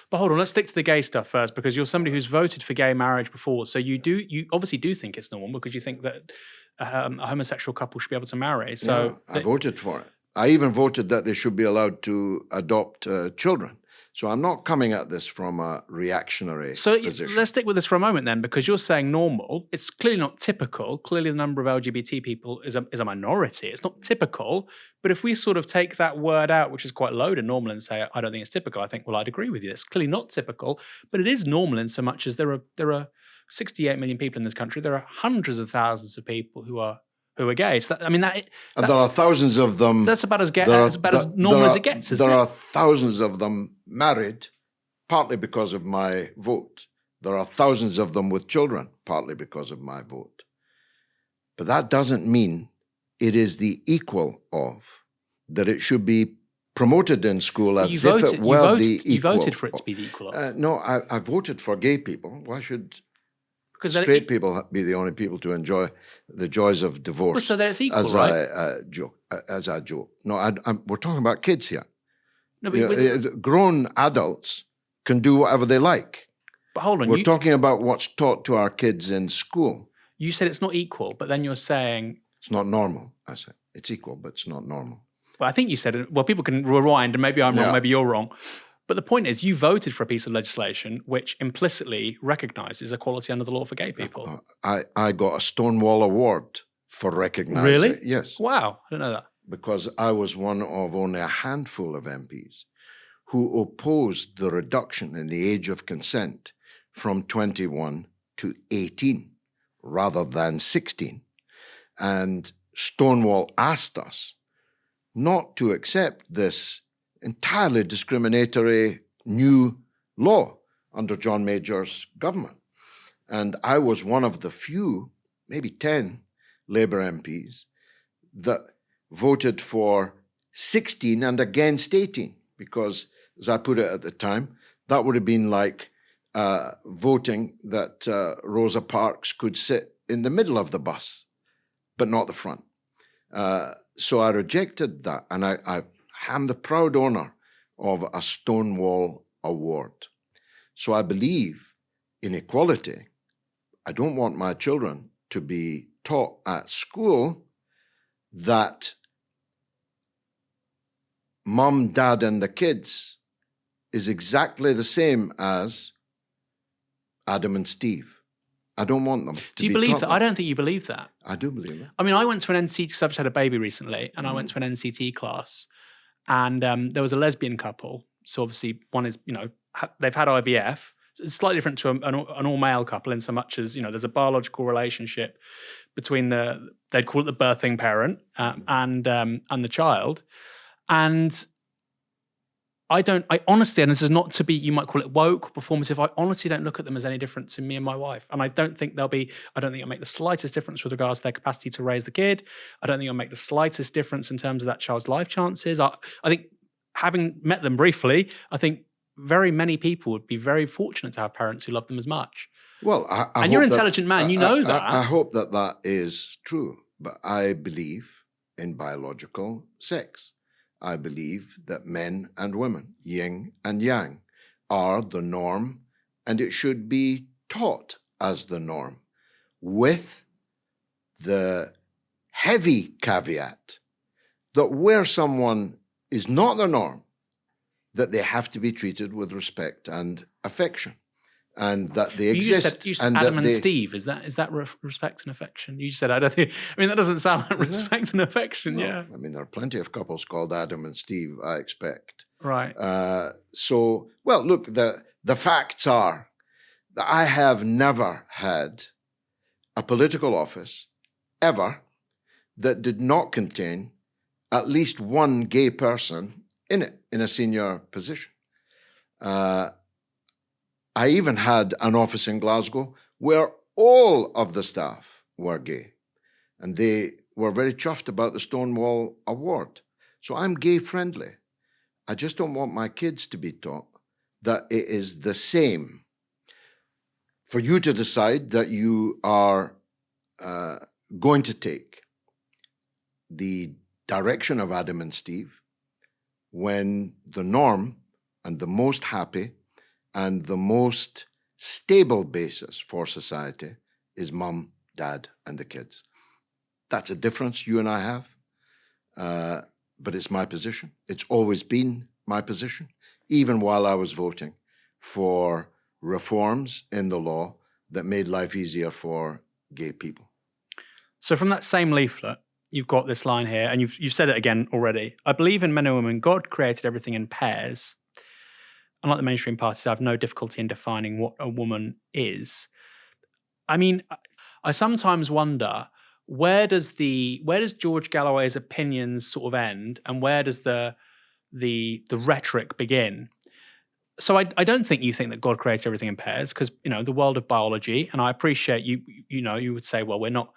But hold on, let's stick to the gay stuff first, because you're somebody who's voted for gay marriage before. So you obviously do think it's normal, because you think that a homosexual couple should be able to marry. So yeah, I voted for it. I even voted that they should be allowed to adopt children. So I'm not coming at this from a reactionary position. Let's stick with this for a moment then, because you're saying normal. It's clearly not typical. Clearly the number of LGBT people is a minority. It's not typical. But if we sort of take that word out, which is quite loaded, normal, and say, I don't think it's typical, I think, well, I'd agree with you. It's clearly not typical, but it is normal in so much as there are 68 million people in this country. There are hundreds of thousands of people who are gay. So and there are thousands of them. That's about as normal as it gets, isn't it? There are thousands of them married, partly because of my vote. There are thousands of them with children, partly because of my vote. But that doesn't mean it is the equal of, that it should be promoted in school as if it were the equal. You voted for it to be the equal of. No, I voted for gay people. Why should straight people be the only people to enjoy the joys of divorce? Well, so that it's equal, right? As I joke. No, we're talking about kids here. No, but grown adults can do whatever they like. But hold on. We're talking about what's taught to our kids in school. You said it's not equal, but then you're saying... It's not normal, I said. It's equal, but it's not normal. Well, I think you said it. Well, people can rewind, and maybe I'm wrong, maybe you're wrong. But the point is, you voted for a piece of legislation which implicitly recognises equality under the law for gay people. I got a Stonewall Award for recognising. Really? Yes. Wow, I didn't know that. Because I was one of only a handful of MPs who opposed the reduction in the age of consent from 21 to 18 rather than 16. And Stonewall asked us not to accept this entirely discriminatory new law under John Major's government. And I was one of the few, maybe 10 Labour MPs that voted for 16 and against 18, because, as I put it at the time, that would have been like voting that Rosa Parks could sit in the middle of the bus, but not the front. So I rejected that, and I am the proud owner of a Stonewall Award. So I believe in equality. I don't want my children to be taught at school that mum, dad, and the kids is exactly the same as Adam and Steve. I don't want them to Do you believe that? I don't think you believe that. I do believe it. I mean, I went to an NCT, because I've just had a baby recently, and I went to an NCT class, and there was a lesbian couple. So obviously one is, they've had IVF. So it's slightly different to an all-male couple in so much as, there's a biological relationship between they'd call it the birthing parent and the child. And I honestly, and this is not to be, you might call it woke or performative, I honestly don't look at them as any different to me and my wife. And I don't think it'll make the slightest difference with regards to their capacity to raise the kid. I don't think it'll make the slightest difference in terms of that child's life chances. I think, having met them briefly, I think very many people would be very fortunate to have parents who love them as much. Well, and you're an intelligent man, you know that. I hope that is true, but I believe in biological sex. I believe that men and women, yin and yang, are the norm, and it should be taught as the norm, with the heavy caveat that where someone is not the norm, that they have to be treated with respect and affection. and that they You just exist. said and Adam that and they, Steve. Is that respect and affection? You just said I don't think. I mean, that doesn't sound like respect and affection. Well, Yeah. I mean, there are plenty of couples called Adam and Steve, I expect. Right. Well, look, the facts are that I have never had a political office ever that did not contain at least one gay person in it, in a senior position. I even had an office in Glasgow where all of the staff were gay, and they were very chuffed about the Stonewall Award. So I'm gay friendly. I just don't want my kids to be taught that it is the same. For you to decide that you are going to take the direction of Adam and Steve, when the norm and the most happy and the most stable basis for society is mum, dad, and the kids. That's a difference you and I have, but it's my position. It's always been my position, even while I was voting for reforms in the law that made life easier for gay people. So from that same leaflet, you've got this line here, and you've said it again already. I believe in men and women. God created everything in pairs. Unlike the mainstream parties, I have no difficulty in defining what a woman is. I mean, I sometimes wonder, where does George Galloway's opinions sort of end, and where does the rhetoric begin? So I don't think you think that God created everything in pairs, because the world of biology, and I appreciate you would say, well, we're not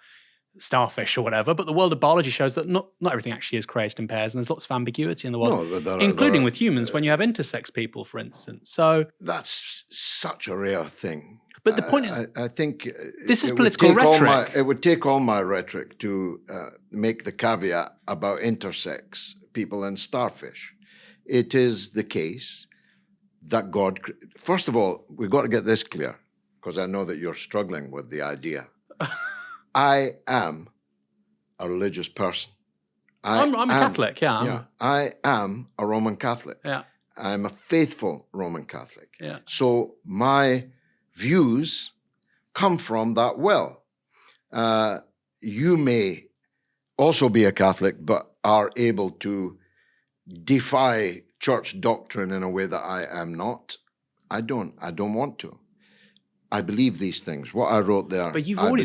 starfish or whatever, but the world of biology shows that not everything actually is created in pairs, and there's lots of ambiguity in the world, including with humans when you have intersex people, for instance. So that's such a rare thing. But the point is, I think this is political rhetoric. It would take all my rhetoric to make the caveat about intersex people and starfish. It is the case that God, first of all, we've got to get this clear, because I know that you're struggling with the idea. I am a religious person. I'm a Catholic, yeah. I am a Roman Catholic. Yeah. I'm a faithful Roman Catholic. Yeah. So my views come from that well. You may also be a Catholic, but are able to defy church doctrine in a way that I am not. I don't want to. I believe these things. What I wrote there, but you've already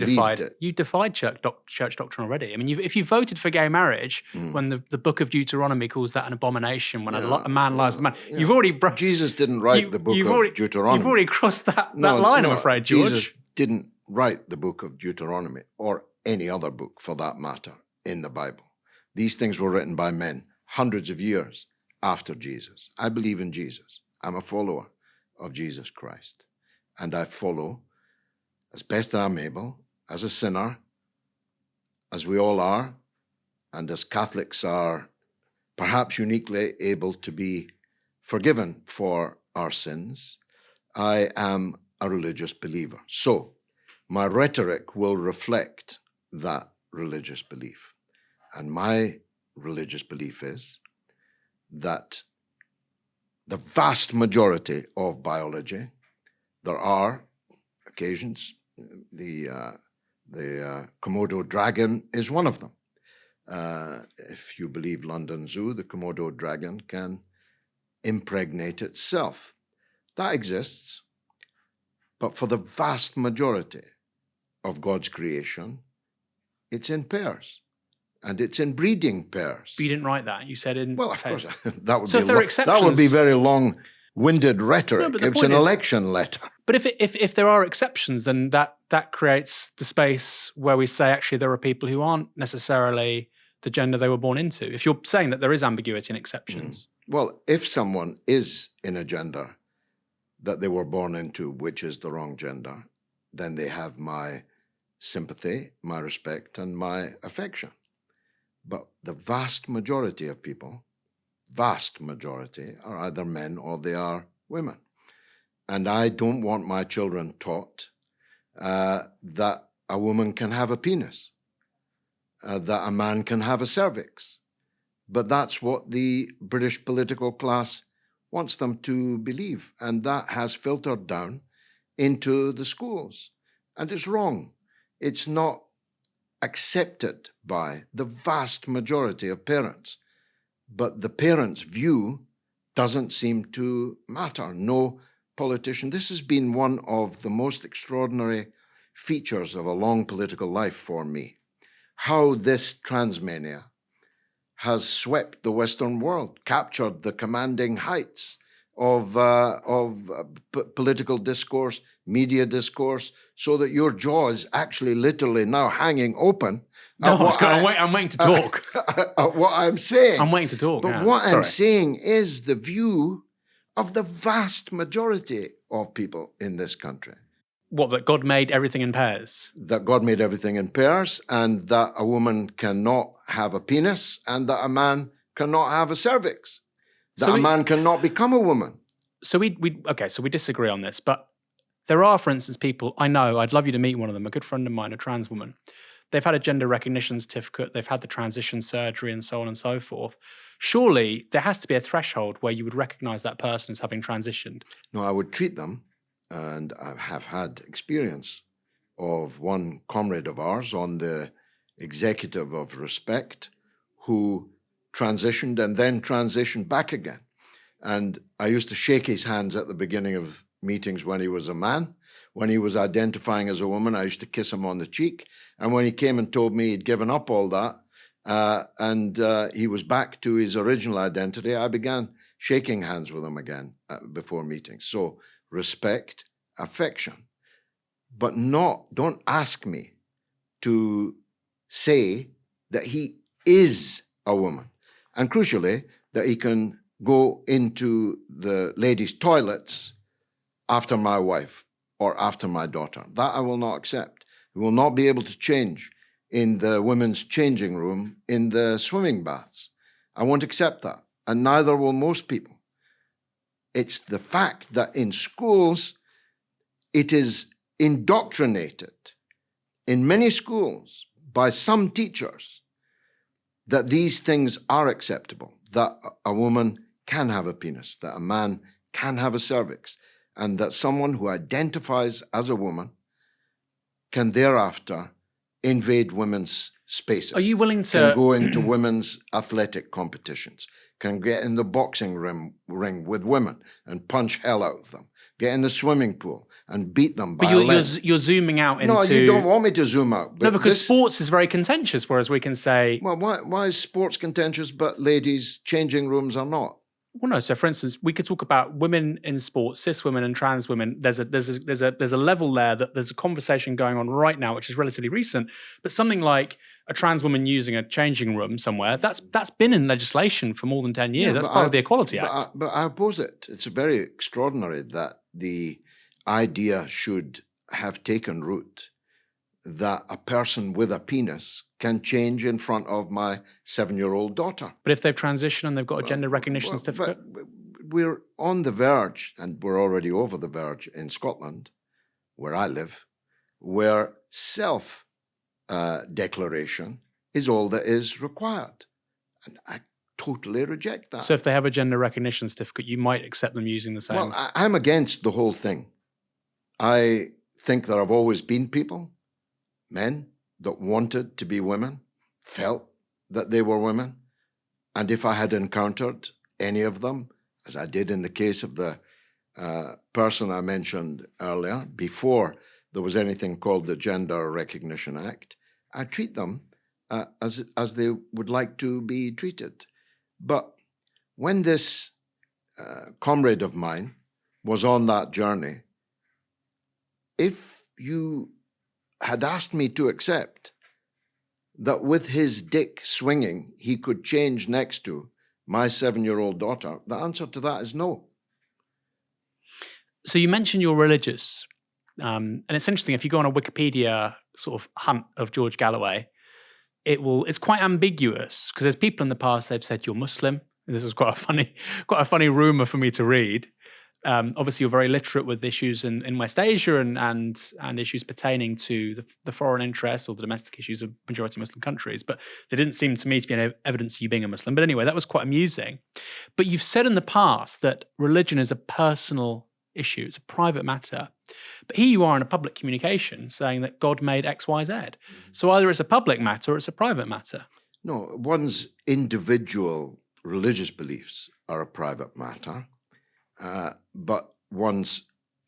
defied church doctrine already. I mean, if you voted for gay marriage when the book of Deuteronomy calls that an abomination, when a man lies with a man, you've already Jesus didn't write the book of Deuteronomy. You've already crossed that line, I'm afraid, George. Jesus didn't write the book of Deuteronomy, or any other book for that matter, in the Bible. These things were written by men hundreds of years after Jesus. I believe in Jesus. I'm a follower of Jesus Christ. And I follow, as best I'm able, as a sinner, as we all are, and as Catholics are perhaps uniquely able to be forgiven for our sins, I am a religious believer. So my rhetoric will reflect that religious belief. And my religious belief is that the vast majority of biology, there are occasions, the Komodo dragon is one of them. If you believe London Zoo, the Komodo dragon can impregnate itself. That exists. But for the vast majority of God's creation, it's in pairs. And it's in breeding pairs. But you didn't write that. You said in... Well, of course, that would so be if there are exceptions... That would be very long-winded rhetoric. No, it's an election letter. But if there are exceptions, then that creates the space where we say, actually, there are people who aren't necessarily the gender they were born into. If you're saying that there is ambiguity and exceptions. Well, if someone is in a gender that they were born into, which is the wrong gender, then they have my sympathy, my respect, and my affection. But the vast majority of people, vast majority, are either men or they are women. And I don't want my children taught that a woman can have a penis, that a man can have a cervix. But that's what the British political class wants them to believe. And that has filtered down into the schools. And it's wrong. It's not accepted by the vast majority of parents. But the parents' view doesn't seem to matter. No politician. This has been one of the most extraordinary features of a long political life for me. How this transmania has swept the Western world, captured the commanding heights of political discourse, media discourse, so that your jaw is actually literally now hanging open. No, I'm waiting to talk. What I'm saying. I'm waiting to talk. But what I'm saying is the view of the vast majority of people in this country. What, that God made everything in pairs? That God made everything in pairs, and that a woman cannot have a penis, and that a man cannot have a cervix. That a man cannot become a woman. So we disagree on this, but there are, for instance, people I know, I'd love you to meet one of them, a good friend of mine, a trans woman. They've had a gender recognition certificate, they've had the transition surgery and so on and so forth. Surely there has to be a threshold where you would recognize that person as having transitioned. No, I would treat them, and I have had experience of one comrade of ours on the executive of Respect who transitioned and then transitioned back again. And I used to shake his hands at the beginning of meetings when he was a man. When he was identifying as a woman, I used to kiss him on the cheek. And when he came and told me he'd given up all that and he was back to his original identity, I began shaking hands with him again before meetings. So respect, affection, but don't ask me to say that he is a woman. And crucially, that he can go into the ladies' toilets after my wife or after my daughter. That I will not accept. We will not be able to change in the women's changing room in the swimming baths. I won't accept that, and neither will most people. It's the fact that in schools, it is indoctrinated in many schools by some teachers that these things are acceptable, that a woman can have a penis, that a man can have a cervix, and that someone who identifies as a woman can thereafter invade women's spaces. Are you willing to can go into women's athletic competitions, can get in the boxing ring with women and punch hell out of them, get in the swimming pool and beat them by you're zooming out into... No, you don't want me to zoom out. No, because sports is very contentious, whereas we can say... Well, why is sports contentious but ladies' changing rooms are not? Well, no. So, for instance, we could talk about women in sports, cis women and trans women. There's a level there that there's a conversation going on right now, which is relatively recent. But something like a trans woman using a changing room somewhere, that's been in legislation for more than 10 years. That's part of the Equality Act. But I oppose it. It's very extraordinary that the idea should have taken root that a person with a penis can change in front of my 7-year-old daughter. But if they've transitioned and they've got a gender recognition certificate? But we're on the verge, and we're already over the verge in Scotland, where I live, where self-declaration is all that is required. And I totally reject that. So if they have a gender recognition certificate, you might accept them using the same... Well, I'm against the whole thing. I think there have always been people, men, that wanted to be women, felt that they were women. And if I had encountered any of them, as I did in the case of the person I mentioned earlier, before there was anything called the Gender Recognition Act, I treat them as they would like to be treated. But when this comrade of mine was on that journey, if you had asked me to accept that with his dick swinging, he could change next to my 7-year-old daughter, the answer to that is no. So you mentioned you're religious. And it's interesting, if you go on a Wikipedia sort of hunt of George Galloway, it's quite ambiguous, because there's people in the past, they've said you're Muslim. And this was quite a funny rumor for me to read. Obviously, you're very literate with issues in West Asia and issues pertaining to the foreign interests or the domestic issues of majority Muslim countries. But there didn't seem to me to be any evidence of you being a Muslim. But anyway, that was quite amusing. But you've said in the past that religion is a personal issue. It's a private matter. But here you are in a public communication saying that God made X, Y, Z. So either it's a public matter or it's a private matter. No, one's individual religious beliefs are a private matter, but one's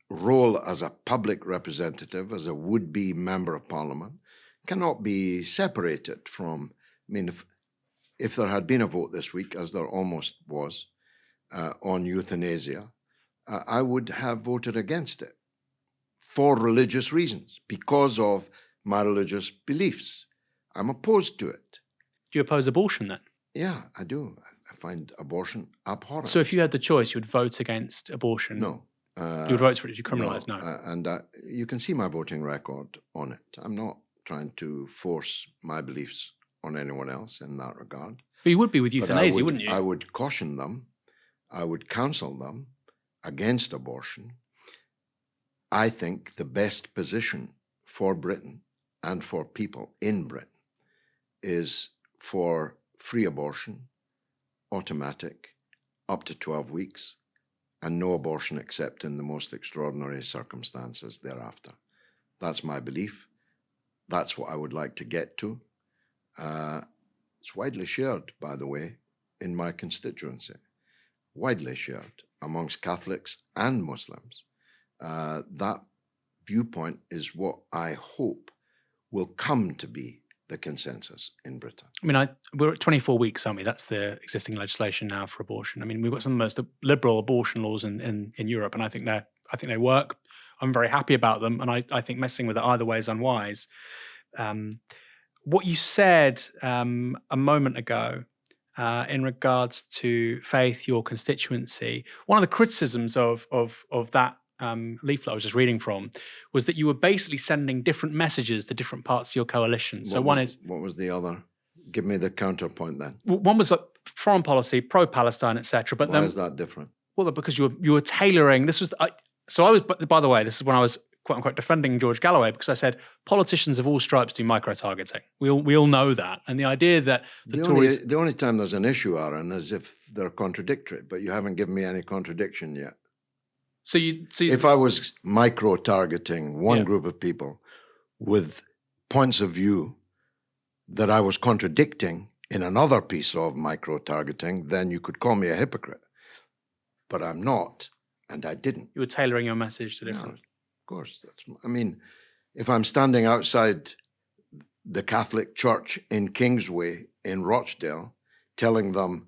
role as a public representative, as a would-be member of Parliament, cannot be separated from, I mean, if there had been a vote this week, as there almost was, on euthanasia, I would have voted against it for religious reasons, because of my religious beliefs. I'm opposed to it. Do you oppose abortion then? Yeah, I do. I find abortion abhorrent. So if you had the choice, you would vote against abortion? No. You would vote for it if you criminalise? No. And you can see my voting record on it. I'm not trying to force my beliefs on anyone else in that regard. But you would be with euthanasia, wouldn't you? I would caution them. I would counsel them against abortion. I think the best position for Britain and for people in Britain is for free abortion, automatic, up to 12 weeks, and no abortion except in the most extraordinary circumstances thereafter. That's my belief. That's what I would like to get to. It's widely shared, by the way, in my constituency. Widely shared amongst Catholics and Muslims. That viewpoint is what I hope will come to be the consensus in Britain. I mean, we're at 24 weeks, aren't we? That's the existing legislation now for abortion. I mean, we've got some of the most liberal abortion laws in Europe, and I think they work. I'm very happy about them, and I think messing with it either way is unwise. What you said a moment ago in regards to Faith, your constituency, one of the criticisms of that leaflet I was just reading from was that you were basically sending different messages to different parts of your coalition. So what was the other? Give me the counterpoint then. One was like foreign policy, pro-Palestine, etc. But why is that different? Well, because you were tailoring. This was so I was. By the way, this is when I was quote unquote defending George Galloway, because I said politicians of all stripes do micro-targeting. We all know that, and the idea that the only time there's an issue, Aaron, is if they're contradictory. But you haven't given me any contradiction yet. So if I was micro-targeting one group of people with points of view that I was contradicting in another piece of micro-targeting, then you could call me a hypocrite. But I'm not, and I didn't. You were tailoring your message to different. Yeah, of course. I mean, if I'm standing outside the Catholic Church in Kingsway in Rochdale, telling them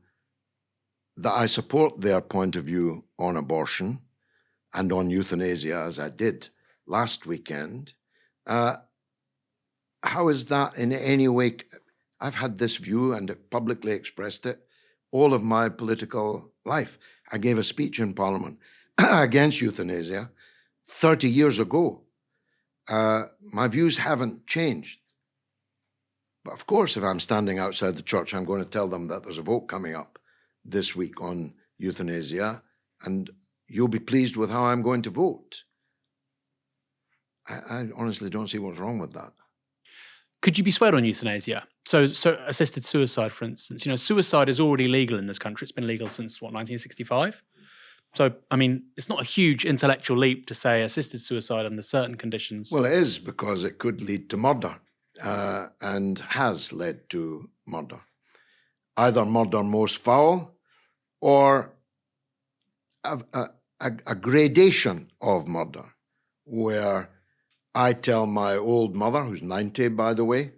that I support their point of view on abortion and on euthanasia, as I did last weekend, how is that in any way? I've had this view and publicly expressed it all of my political life. I gave a speech in Parliament against euthanasia 30 years ago. My views haven't changed. But of course, if I'm standing outside the church, I'm going to tell them that there's a vote coming up this week on euthanasia, and you'll be pleased with how I'm going to vote. I honestly don't see what's wrong with that. Could you be swayed on euthanasia? So assisted suicide, for instance. You know, suicide is already legal in this country. It's been legal since, 1965? So, I mean, it's not a huge intellectual leap to say assisted suicide under certain conditions. Well, it is, because it could lead to murder, and has led to murder. Either murder most foul, or a gradation of murder, where I tell my old mother, who's 90, by the way,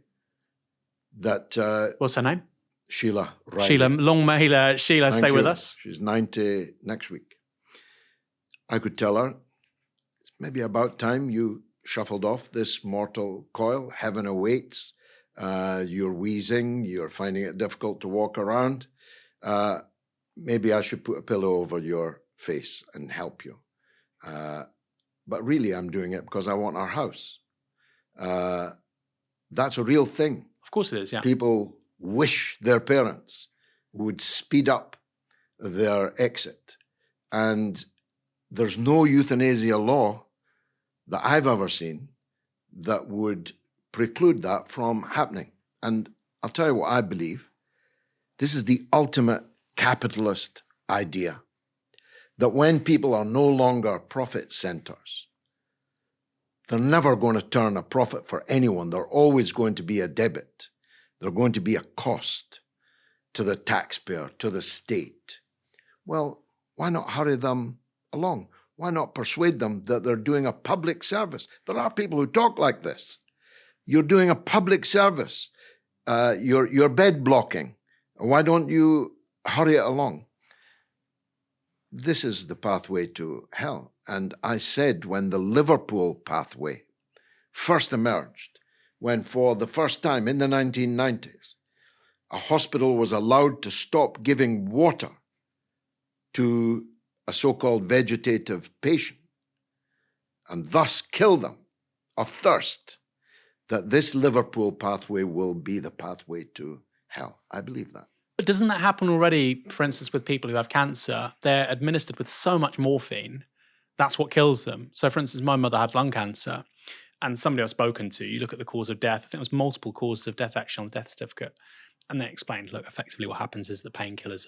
that... What's her name? Sheila Riley. Sheila, long may Sheila stay with us. She's 90 next week. I could tell her, it's maybe about time you shuffled off this mortal coil. Heaven awaits. You're wheezing. You're finding it difficult to walk around. Maybe I should put a pillow over your face and help you. But really, I'm doing it because I want our house. That's a real thing. Of course it is, yeah. People wish their parents would speed up their exit. And there's no euthanasia law that I've ever seen that would preclude that from happening. And I'll tell you what I believe. This is the ultimate capitalist idea, that when people are no longer profit centers, they're never going to turn a profit for anyone. They're always going to be a debit. They're going to be a cost to the taxpayer, to the state. Well, why not hurry them along? Why not persuade them that they're doing a public service? There are people who talk like this. You're doing a public service. You're bed blocking. Why don't you hurry it along? This is the pathway to hell. And I said when the Liverpool pathway first emerged, when for the first time in the 1990s, a hospital was allowed to stop giving water to a so-called vegetative patient and thus kill them of thirst, that this Liverpool pathway will be the pathway to hell. I believe that. But doesn't that happen already, for instance, with people who have cancer? They're administered with so much morphine, that's what kills them. So, for instance, my mother had lung cancer, and somebody I've spoken to, you look at the cause of death, I think it was multiple causes of death actually on the death certificate, and they explained, look, effectively what happens is the painkillers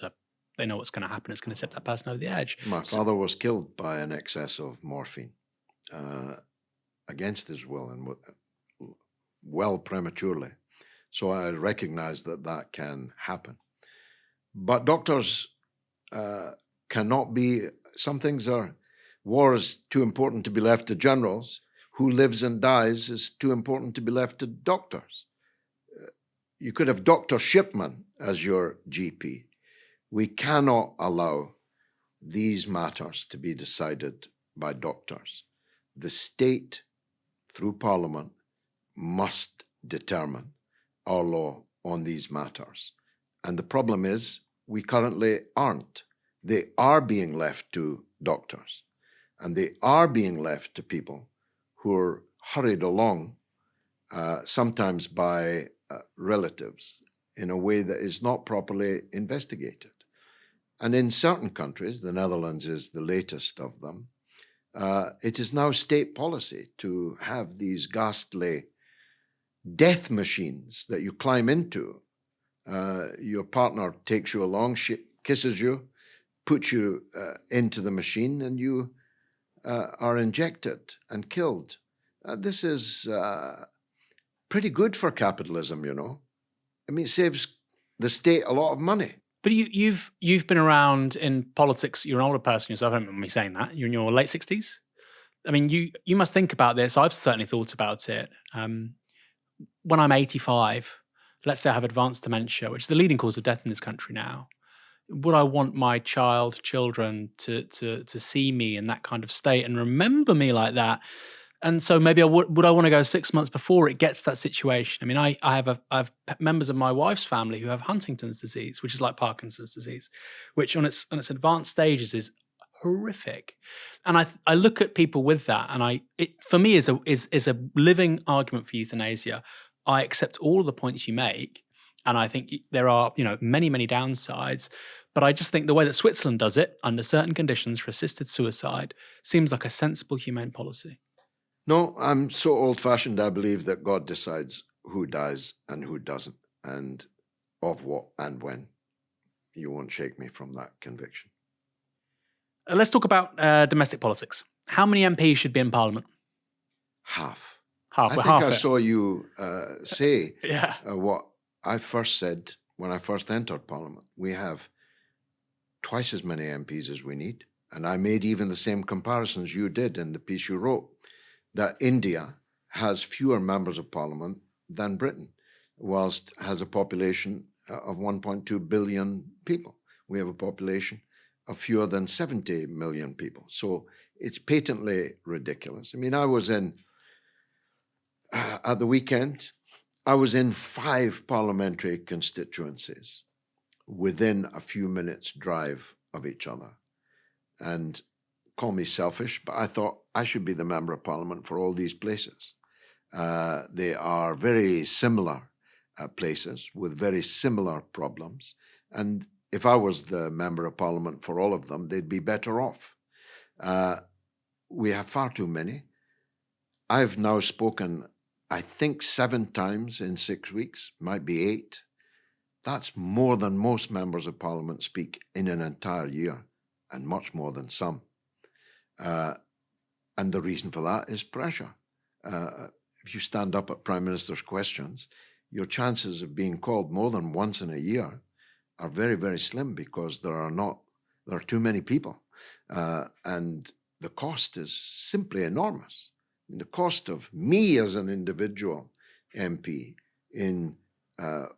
they know what's going to happen, it's going to tip that person over the edge. My father was killed by an excess of morphine against his will and well prematurely. So I recognize that can happen. But doctors cannot be, some things are, war is too important to be left to generals. Who lives and dies is too important to be left to doctors. You could have Dr. Shipman as your GP. We cannot allow these matters to be decided by doctors. The state, through Parliament, must determine our law on these matters. And the problem is, we currently aren't. They are being left to doctors, and they are being left to people who are hurried along, sometimes by relatives, in a way that is not properly investigated. And in certain countries, the Netherlands is the latest of them, it is now state policy to have these ghastly death machines that you climb into. Your partner takes you along, she kisses you, puts you into the machine, and you are injected and killed. This is pretty good for capitalism, you know. I mean, it saves the state a lot of money. But you've been around in politics. You're an older person yourself. I don't remember me saying that. You're in your late 60s. I mean, you must think about this. I've certainly thought about it. When I'm 85, let's say I have advanced dementia, which is the leading cause of death in this country now. Would I want my children to see me in that kind of state and remember me like that? And so maybe would I want to go 6 months before it gets to that situation? I mean, I have members of my wife's family who have Huntington's disease, which is like Parkinson's disease, which on its advanced stages is horrific. And I look at people with that, and it for me is a living argument for euthanasia. I accept all of the points you make, and I think there are many downsides. But I just think the way that Switzerland does it, under certain conditions for assisted suicide, seems like a sensible, humane policy. No, I'm so old-fashioned, I believe that God decides who dies and who doesn't, and of what and when. You won't shake me from that conviction. Let's talk about domestic politics. How many MPs should be in Parliament? Half. Half. I think I saw you say what I first said when I first entered Parliament. We have twice as many MPs as we need. And I made even the same comparisons you did in the piece you wrote, that India has fewer members of Parliament than Britain, whilst has a population of 1.2 billion people. We have a population of fewer than 70 million people. So it's patently ridiculous. I mean, I was in, at the weekend, I was in 5 parliamentary constituencies within a few minutes' drive of each other. And call me selfish, but I thought I should be the member of Parliament for all these places. They are very similar places with very similar problems. And if I was the member of Parliament for all of them, they'd be better off. We have far too many. I've now spoken, I think, 7 times in 6 weeks, might be 8. That's more than most members of Parliament speak in an entire year. and much more than some. And the reason for that is pressure. If you stand up at Prime Minister's questions, your chances of being called more than once in a year are very, very slim because there are too many people. And the cost is simply enormous. The cost of me as an individual MP in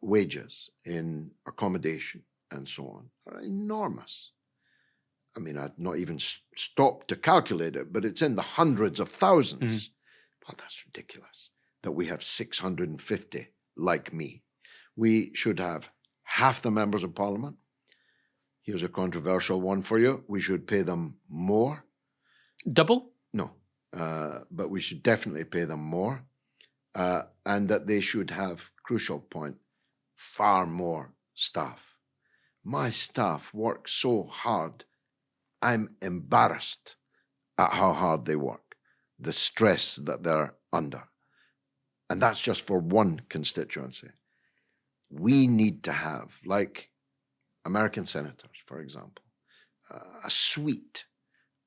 wages, in accommodation, and so on, are enormous. I mean, I'd not even stopped to calculate it, but it's in the hundreds of thousands. Well, that's ridiculous that we have 650 like me. We should have half the members of Parliament. Here's a controversial one for you. We should pay them more. Double? No, but we should definitely pay them more. And that they should have, crucial point, far more staff. My staff work so hard, I'm embarrassed at how hard they work, the stress that they're under. And that's just for one constituency. We need to have, like American senators, for example, a suite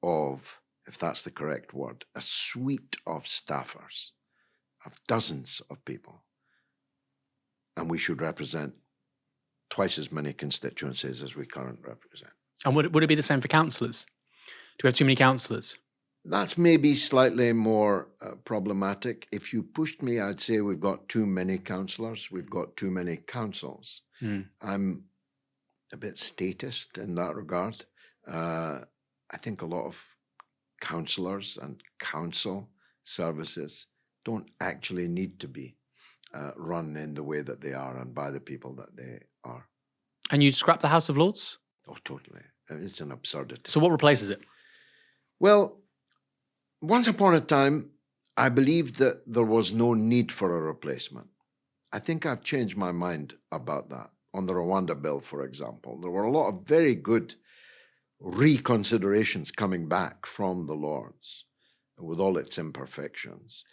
of, if that's the correct word, a suite of staffers, of dozens of people. And we should represent twice as many constituencies as we currently represent. And would it be the same for councillors? Do we have too many councillors? That's maybe slightly more problematic. If you pushed me, I'd say we've got too many councillors. We've got too many councils. I'm a bit statist in that regard. I think a lot of councillors and council services don't actually need to be run in the way that they are and by the people that they are. And you'd scrap the House of Lords? Oh, totally. It's an absurdity. So what replaces it? Well, once upon a time, I believed that there was no need for a replacement. I think I've changed my mind about that. On the Rwanda bill, for example, there were a lot of very good reconsiderations coming back from the Lords, with all its imperfections,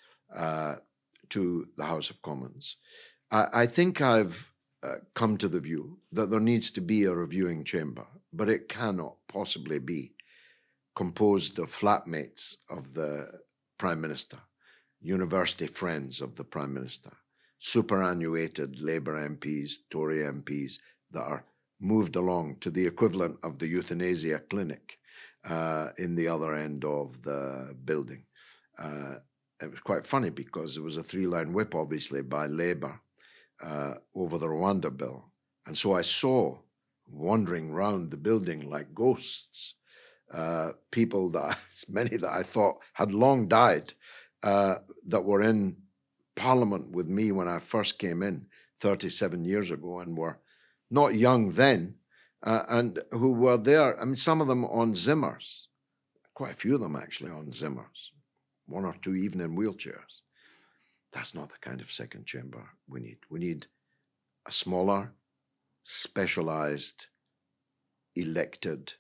to the House of Commons. I think I've come to the view that there needs to be a reviewing chamber, but it cannot possibly be composed of flatmates of the Prime Minister, university friends of the Prime Minister, superannuated Labour MPs, Tory MPs that are moved along to the equivalent of the Euthanasia clinic in the other end of the building. It was quite funny because there was a three-line whip, obviously, by Labour over the Rwanda bill. And so I saw, wandering round the building like ghosts, people that, many that I thought had long died, that were in Parliament with me when I first came in 37 years ago and were not young then, and who were there. I mean, some of them on Zimmers, quite a few of them actually on Zimmers, one or two even in wheelchairs. That's not the kind of second chamber we need. We need a smaller, specialized, elected,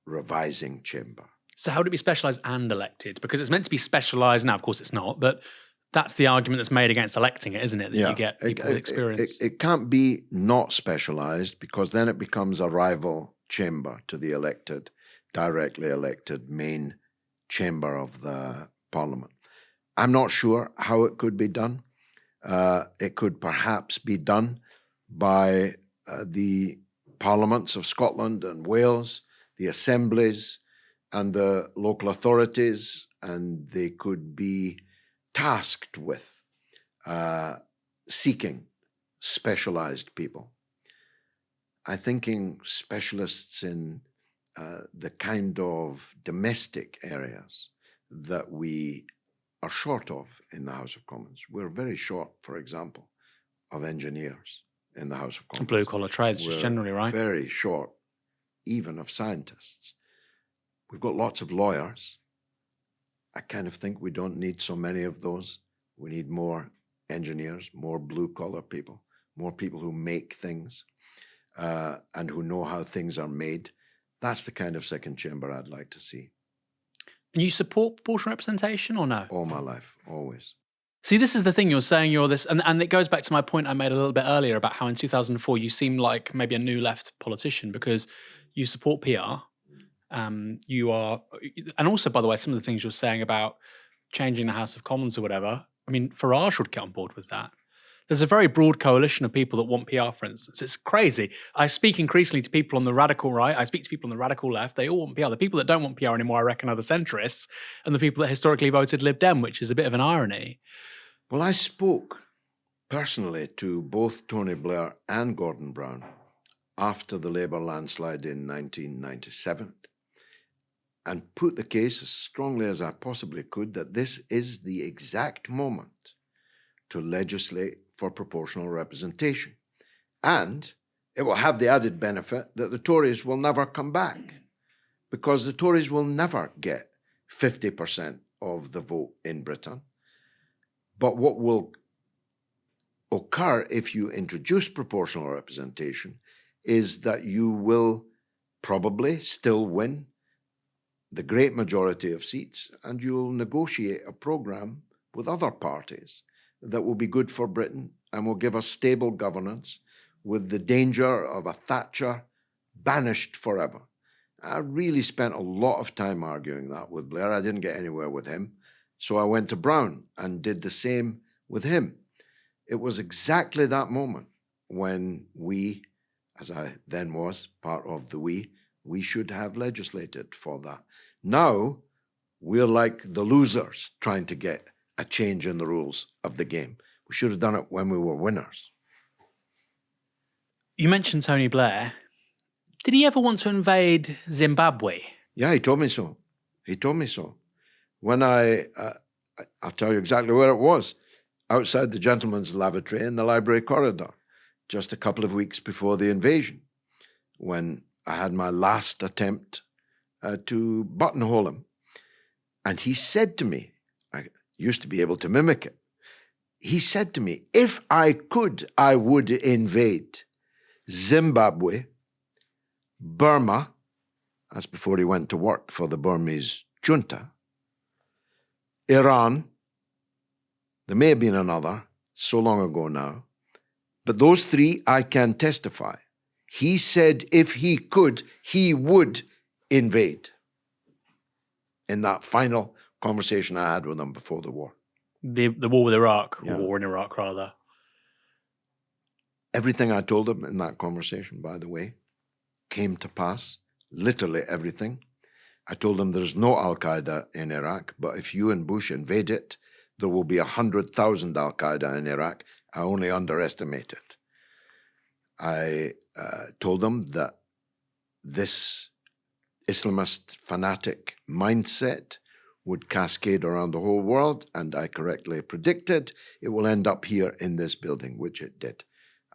revising chamber. So how would it be specialised and elected? Because it's meant to be specialised now, of course it's not, but that's the argument that's made against electing it, isn't it? That you get people with experience. It can't be not specialised because then it becomes a rival chamber to the elected, directly elected main chamber of the Parliament. I'm not sure how it could be done. It could perhaps be done by the parliaments of Scotland and Wales, the assemblies and the local authorities, and they could be tasked with seeking specialized people. I'm thinking specialists in the kind of domestic areas that we are short of in the House of Commons. We're very short, for example, of engineers in the House of Commons. Blue-collar trades, just generally, right? Very short, even of scientists. We've got lots of lawyers. I kind of think we don't need so many of those. We need more engineers, more blue-collar people, more people who make things and who know how things are made. That's the kind of second chamber I'd like to see. And you support proportional representation or no? All my life, always. See, this is the thing, you're saying you're this, and it goes back to my point I made a little bit earlier about how in 2004 you seemed like maybe a new left politician because you support PR, You are, and also, by the way, some of the things you're saying about changing the House of Commons or whatever, I mean, Farage would get on board with that. There's a very broad coalition of people that want PR, for instance. It's crazy. I speak increasingly to people on the radical right. I speak to people on the radical left. They all want PR. The people that don't want PR anymore, I reckon, are the centrists and the people that historically voted Lib Dem, which is a bit of an irony. Well, I spoke personally to both Tony Blair and Gordon Brown after the Labour landslide in 1997 and put the case as strongly as I possibly could that this is the exact moment to legislate for proportional representation. And it will have the added benefit that the Tories will never come back, because the Tories will never get 50% of the vote in Britain. But what will occur if you introduce proportional representation is that you will probably still win the great majority of seats, and you'll negotiate a programme with other parties that will be good for Britain and will give us stable governance with the danger of a Thatcher banished forever. I really spent a lot of time arguing that with Blair. I didn't get anywhere with him. So I went to Brown and did the same with him. It was exactly that moment when we, as I then was part of the we should have legislated for that. Now, we're like the losers trying to get a change in the rules of the game. We should have done it when we were winners. You mentioned Tony Blair. Did he ever want to invade Zimbabwe? Yeah, he told me so. He told me so. When I'll tell you exactly where it was, outside the gentleman's lavatory in the library corridor, just a couple of weeks before the invasion, when I had my last attempt to buttonhole him. And he said to me, I used to be able to mimic it, he said to me, if I could, I would invade Zimbabwe, Burma, that's before he went to work for the Burmese junta, Iran, there may have been another, so long ago now, but those three I can testify. He said if he could, he would invade in that final conversation I had with him before the war. The war with Iraq, Yeah. or war in Iraq, rather. Everything I told him in that conversation, by the way, came to pass. Literally everything. I told him there's no Al-Qaeda in Iraq, but if you and Bush invade it, there will be 100,000 Al-Qaeda in Iraq. I only underestimate it. I told them that this Islamist fanatic mindset would cascade around the whole world, and I correctly predicted it will end up here in this building, which it did.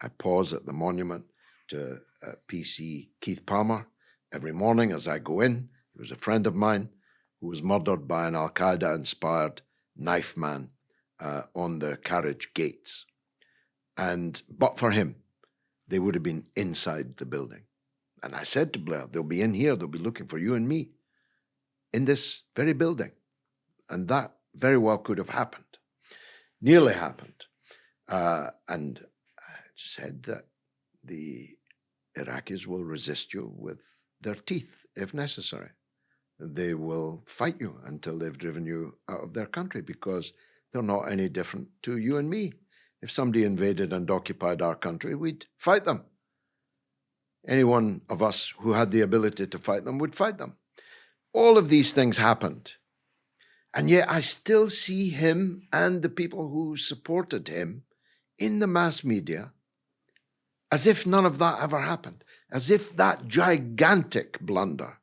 I pause at the monument to PC Keith Palmer every morning as I go in. He was a friend of mine who was murdered by an Al-Qaeda-inspired knife man on the carriage gates. But for him, they would have been inside the building. And I said to Blair, they'll be in here, they'll be looking for you and me in this very building. And that very well could have happened, nearly happened. And I said that the Iraqis will resist you with their teeth if necessary. They will fight you until they've driven you out of their country, because they're not any different to you and me. If somebody invaded and occupied our country, we'd fight them. Any one of us who had the ability to fight them would fight them. All of these things happened. And yet I still see him and the people who supported him in the mass media as if none of that ever happened, as if that gigantic blunder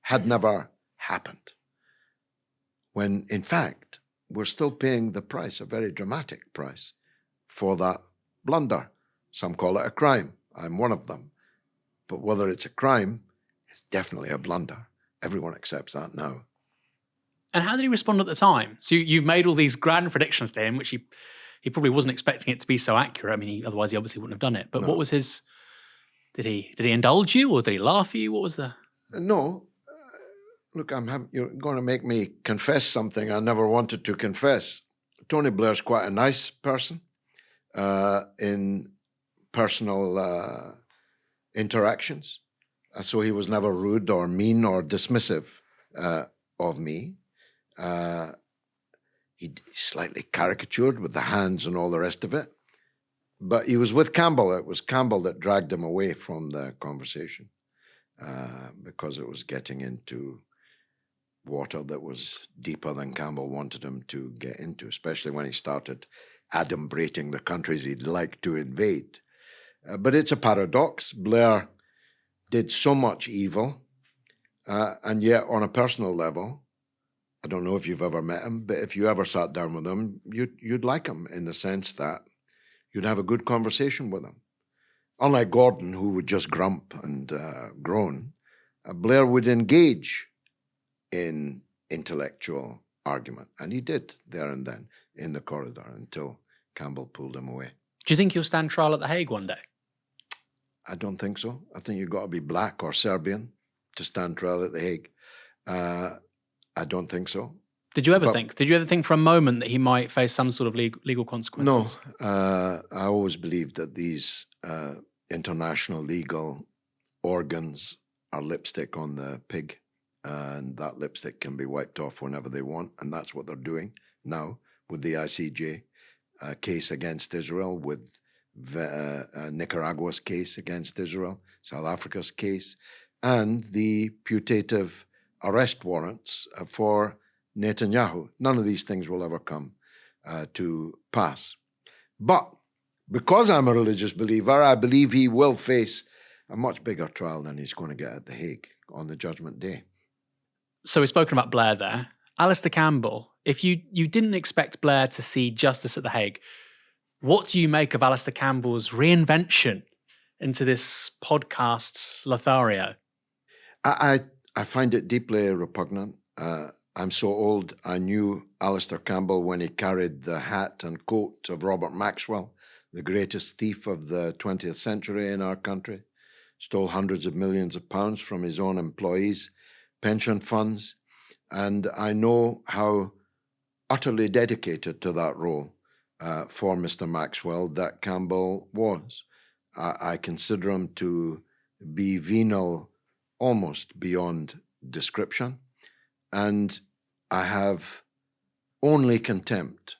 had never happened. When, in fact, we're still paying the price, a very dramatic price, for that blunder. Some call it a crime. I'm one of them. But whether it's a crime, it's definitely a blunder. Everyone accepts that now. And how did he respond at the time? So you've made all these grand predictions to him, which he probably wasn't expecting it to be so accurate. I mean, otherwise he obviously wouldn't have done it. But no. What was his? Did he indulge you, or did he laugh at you? What was the? No. Look, you're going to make me confess something I never wanted to confess. Tony Blair's quite a nice person in personal interactions. So he was never rude or mean or dismissive of me. He slightly caricatured with the hands and all the rest of it. But he was with Campbell. It was Campbell that dragged him away from the conversation because it was getting into water that was deeper than Campbell wanted him to get into, especially when he started adumbrating the countries he'd like to invade. But it's a paradox. Blair did so much evil, and yet on a personal level, I don't know if you've ever met him, but if you ever sat down with him, you'd like him in the sense that you'd have a good conversation with him. Unlike Gordon, who would just grump and groan, Blair would engage in intellectual argument, and he did there and then in the corridor until Campbell pulled him away. Do you think he'll stand trial at The Hague one day? I don't think so. I think you've got to be black or Serbian to stand trial at The Hague. I don't think so. Did you ever think for a moment that he might face some sort of legal consequences? No. I always believed that these international legal organs are lipstick on the pig, and that lipstick can be wiped off whenever they want, and that's what they're doing now with the ICJ case against Israel, with Nicaragua's case against Israel, South Africa's case, and the putative arrest warrants for Netanyahu. None of these things will ever come to pass. But because I'm a religious believer, I believe he will face a much bigger trial than he's going to get at The Hague on the Judgment Day. So we've spoken about Blair there. Alastair Campbell, if you didn't expect Blair to see justice at The Hague, what do you make of Alastair Campbell's reinvention into this podcast Lothario? I find it deeply repugnant. I'm so old, I knew Alastair Campbell when he carried the hat and coat of Robert Maxwell, the greatest thief of the 20th century in our country, stole hundreds of millions of pounds from his own employees, pension funds, and I know how utterly dedicated to that role for Mr. Maxwell that Campbell was. I consider him to be venal almost beyond description, and I have only contempt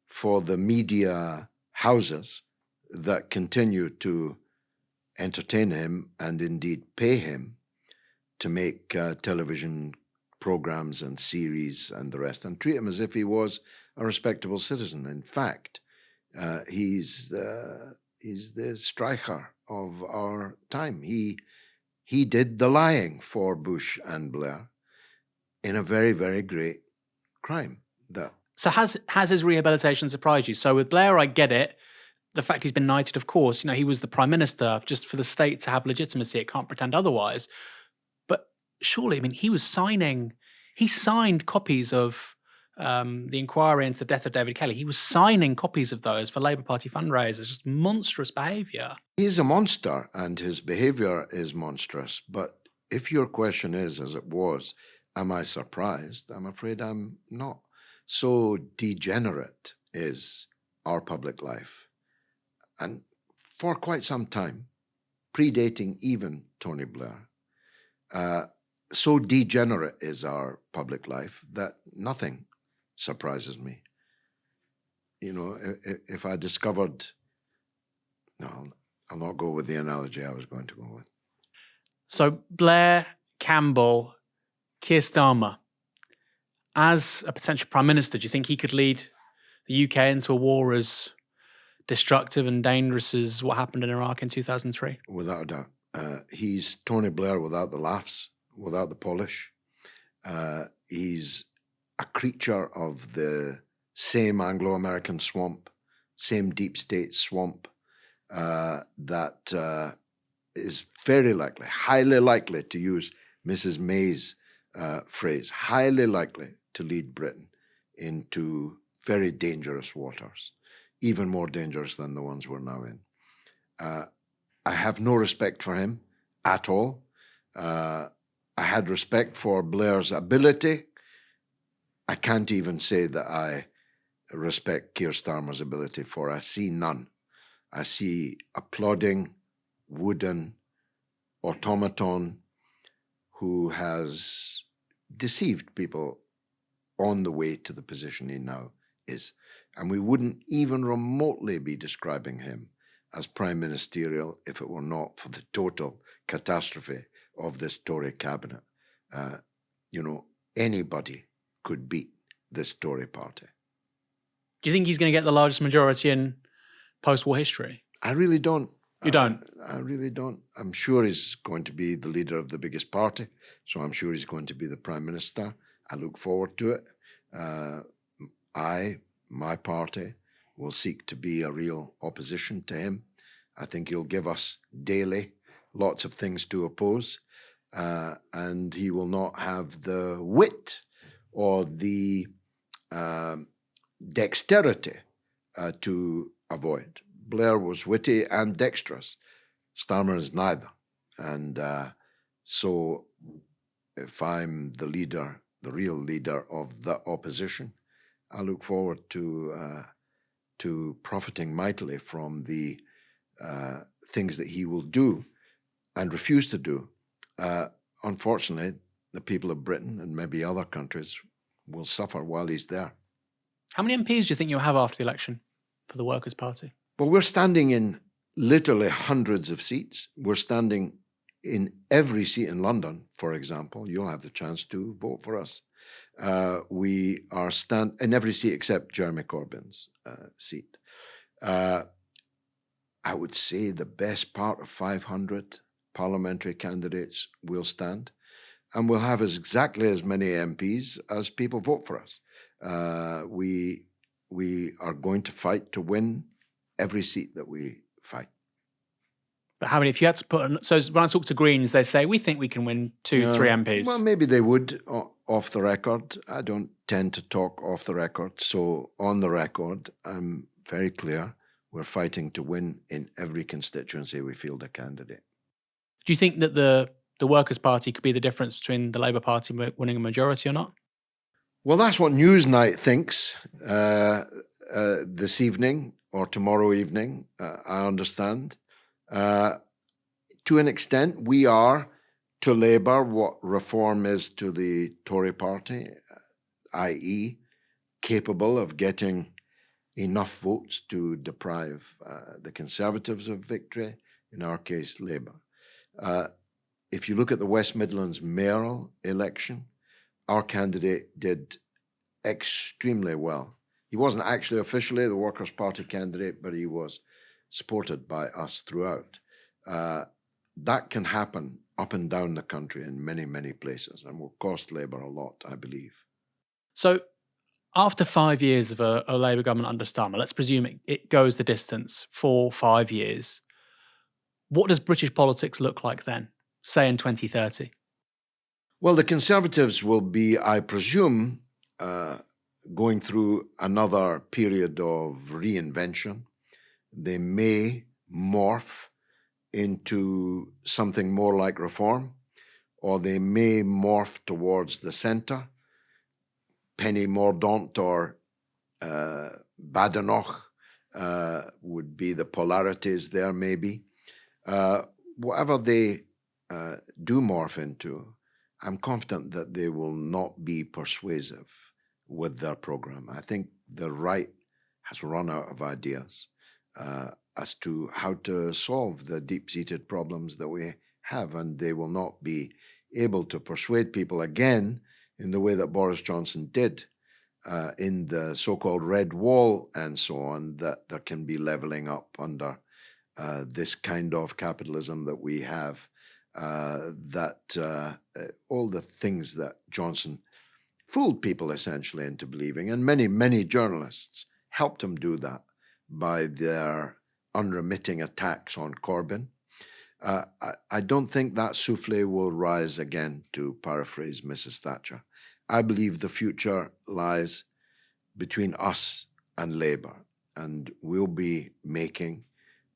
for the media houses that continue to entertain him and indeed pay him to make television programs and series and the rest, and treat him as if he was a respectable citizen. In fact, he's the striker of our time. He did the lying for Bush and Blair in a very, very great crime. So has his rehabilitation surprised you? So with Blair, I get it. The fact he's been knighted, of course, he was the prime minister. Just for the state to have legitimacy, it can't pretend otherwise. But surely, he signed copies of the inquiry into the death of David Kelly. He was signing copies of those for Labour Party fundraisers. Just monstrous behaviour. He's a monster, and his behaviour is monstrous. But if your question is, as it was, am I surprised? I'm afraid I'm not. So degenerate is our public life. And for quite some time, predating even Tony Blair, so degenerate is our public life that nothing surprises me. If I discovered... No, I'll not go with the analogy I was going to go with. So Blair, Campbell, Keir Starmer, as a potential prime minister, do you think he could lead the UK into a war as destructive and dangerous as what happened in Iraq in 2003? Without a doubt. He's Tony Blair without the laughs, without the polish. He's a creature of the same Anglo-American swamp, same deep state swamp that is very likely, highly likely, to use Mrs. May's phrase, highly likely to lead Britain into very dangerous waters, even more dangerous than the ones we're now in. I have no respect for him at all. I had respect for Blair's ability. I can't even say that I respect Keir Starmer's ability, for I see none. I see a plodding, wooden, automaton who has deceived people on the way to the position he now is. And we wouldn't even remotely be describing him as prime ministerial if it were not for the total catastrophe of this Tory cabinet. Anybody could beat this Tory party. Do you think he's going to get the largest majority in post-war history? I really don't. You don't? I really don't. I'm sure he's going to be the leader of the biggest party, so I'm sure he's going to be the prime minister. I look forward to it. My party, will seek to be a real opposition to him. I think he'll give us daily lots of things to oppose, and he will not have the wit or the dexterity to avoid. Blair was witty and dexterous. Starmer is neither. And so if I'm the leader, the real leader of the opposition, I look forward to profiting mightily from the things that he will do and refuse to do. Unfortunately, the people of Britain and maybe other countries will suffer while he's there. How many MPs do you think you'll have after the election for the Workers' Party? Well, we're standing in literally hundreds of seats. We're standing in every seat in London, for example. You'll have the chance to vote for us. We are in every seat except Jeremy Corbyn's seat. I would say the best part of 500 parliamentary candidates will stand, and we'll have exactly as many MPs as people vote for us. We are going to fight to win every seat that we fight. But how many, if you had to put, so when I talk to Greens, they say, we think we can win 2-3 MPs. Well, maybe they would off the record. I don't tend to talk off the record. So on the record, I'm very clear. We're fighting to win in every constituency we field a candidate. Do you think that the Workers' Party could be the difference between the Labour Party winning a majority or not? Well, that's what Newsnight thinks this evening or tomorrow evening, I understand. To an extent, we are to Labour what Reform is to the Tory party, i.e. capable of getting enough votes to deprive the Conservatives of victory, in our case, Labour. If you look at the West Midlands mayoral election, our candidate did extremely well. He wasn't actually officially the Workers' Party candidate, but he was supported by us throughout. That can happen up and down the country in many, many places and will cost Labour a lot, I believe. So after 5 years of a Labour government under Starmer, let's presume it goes the distance for 5 years. What does British politics look like then, say in 2030? Well, the Conservatives will be, I presume, going through another period of reinvention. They may morph into something more like Reform, or they may morph towards the centre. Penny Mordaunt or Badenoch would be the polarities there, maybe. Whatever they do morph into, I'm confident that they will not be persuasive with their programme. I think the right has run out of ideas as to how to solve the deep-seated problems that we have, and they will not be able to persuade people again in the way that Boris Johnson did in the so-called Red Wall and so on, that there can be levelling up under this kind of capitalism that we have, that all the things that Johnson fooled people essentially into believing, and many, many journalists helped him do that by their unremitting attacks on Corbyn. I don't think that souffle will rise again, to paraphrase Mrs. Thatcher. I believe the future lies between us and Labour, and we'll be making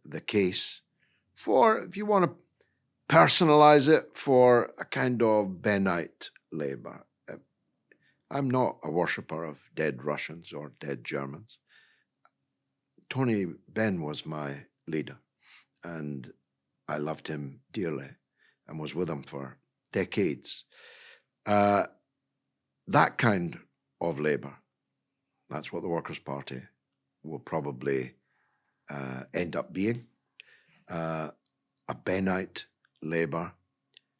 the case for, if you want to personalise it, for a kind of Bennite Labour. I'm not a worshipper of dead Russians or dead Germans. Tony Benn was my leader, and I loved him dearly. and was with him for decades. That kind of Labour, that's what the Workers' Party will probably end up being. A Bennite Labour,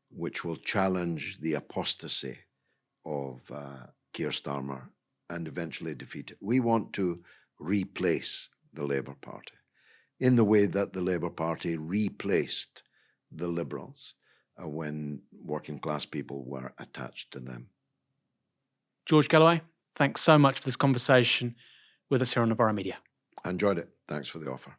which will challenge the apostasy of Keir Starmer and eventually defeat it. We want to replace the Labour Party in the way that the Labour Party replaced the Liberals when working class people were attached to them. George Galloway, thanks so much for this conversation with us here on Novara Media. I enjoyed it. Thanks for the offer.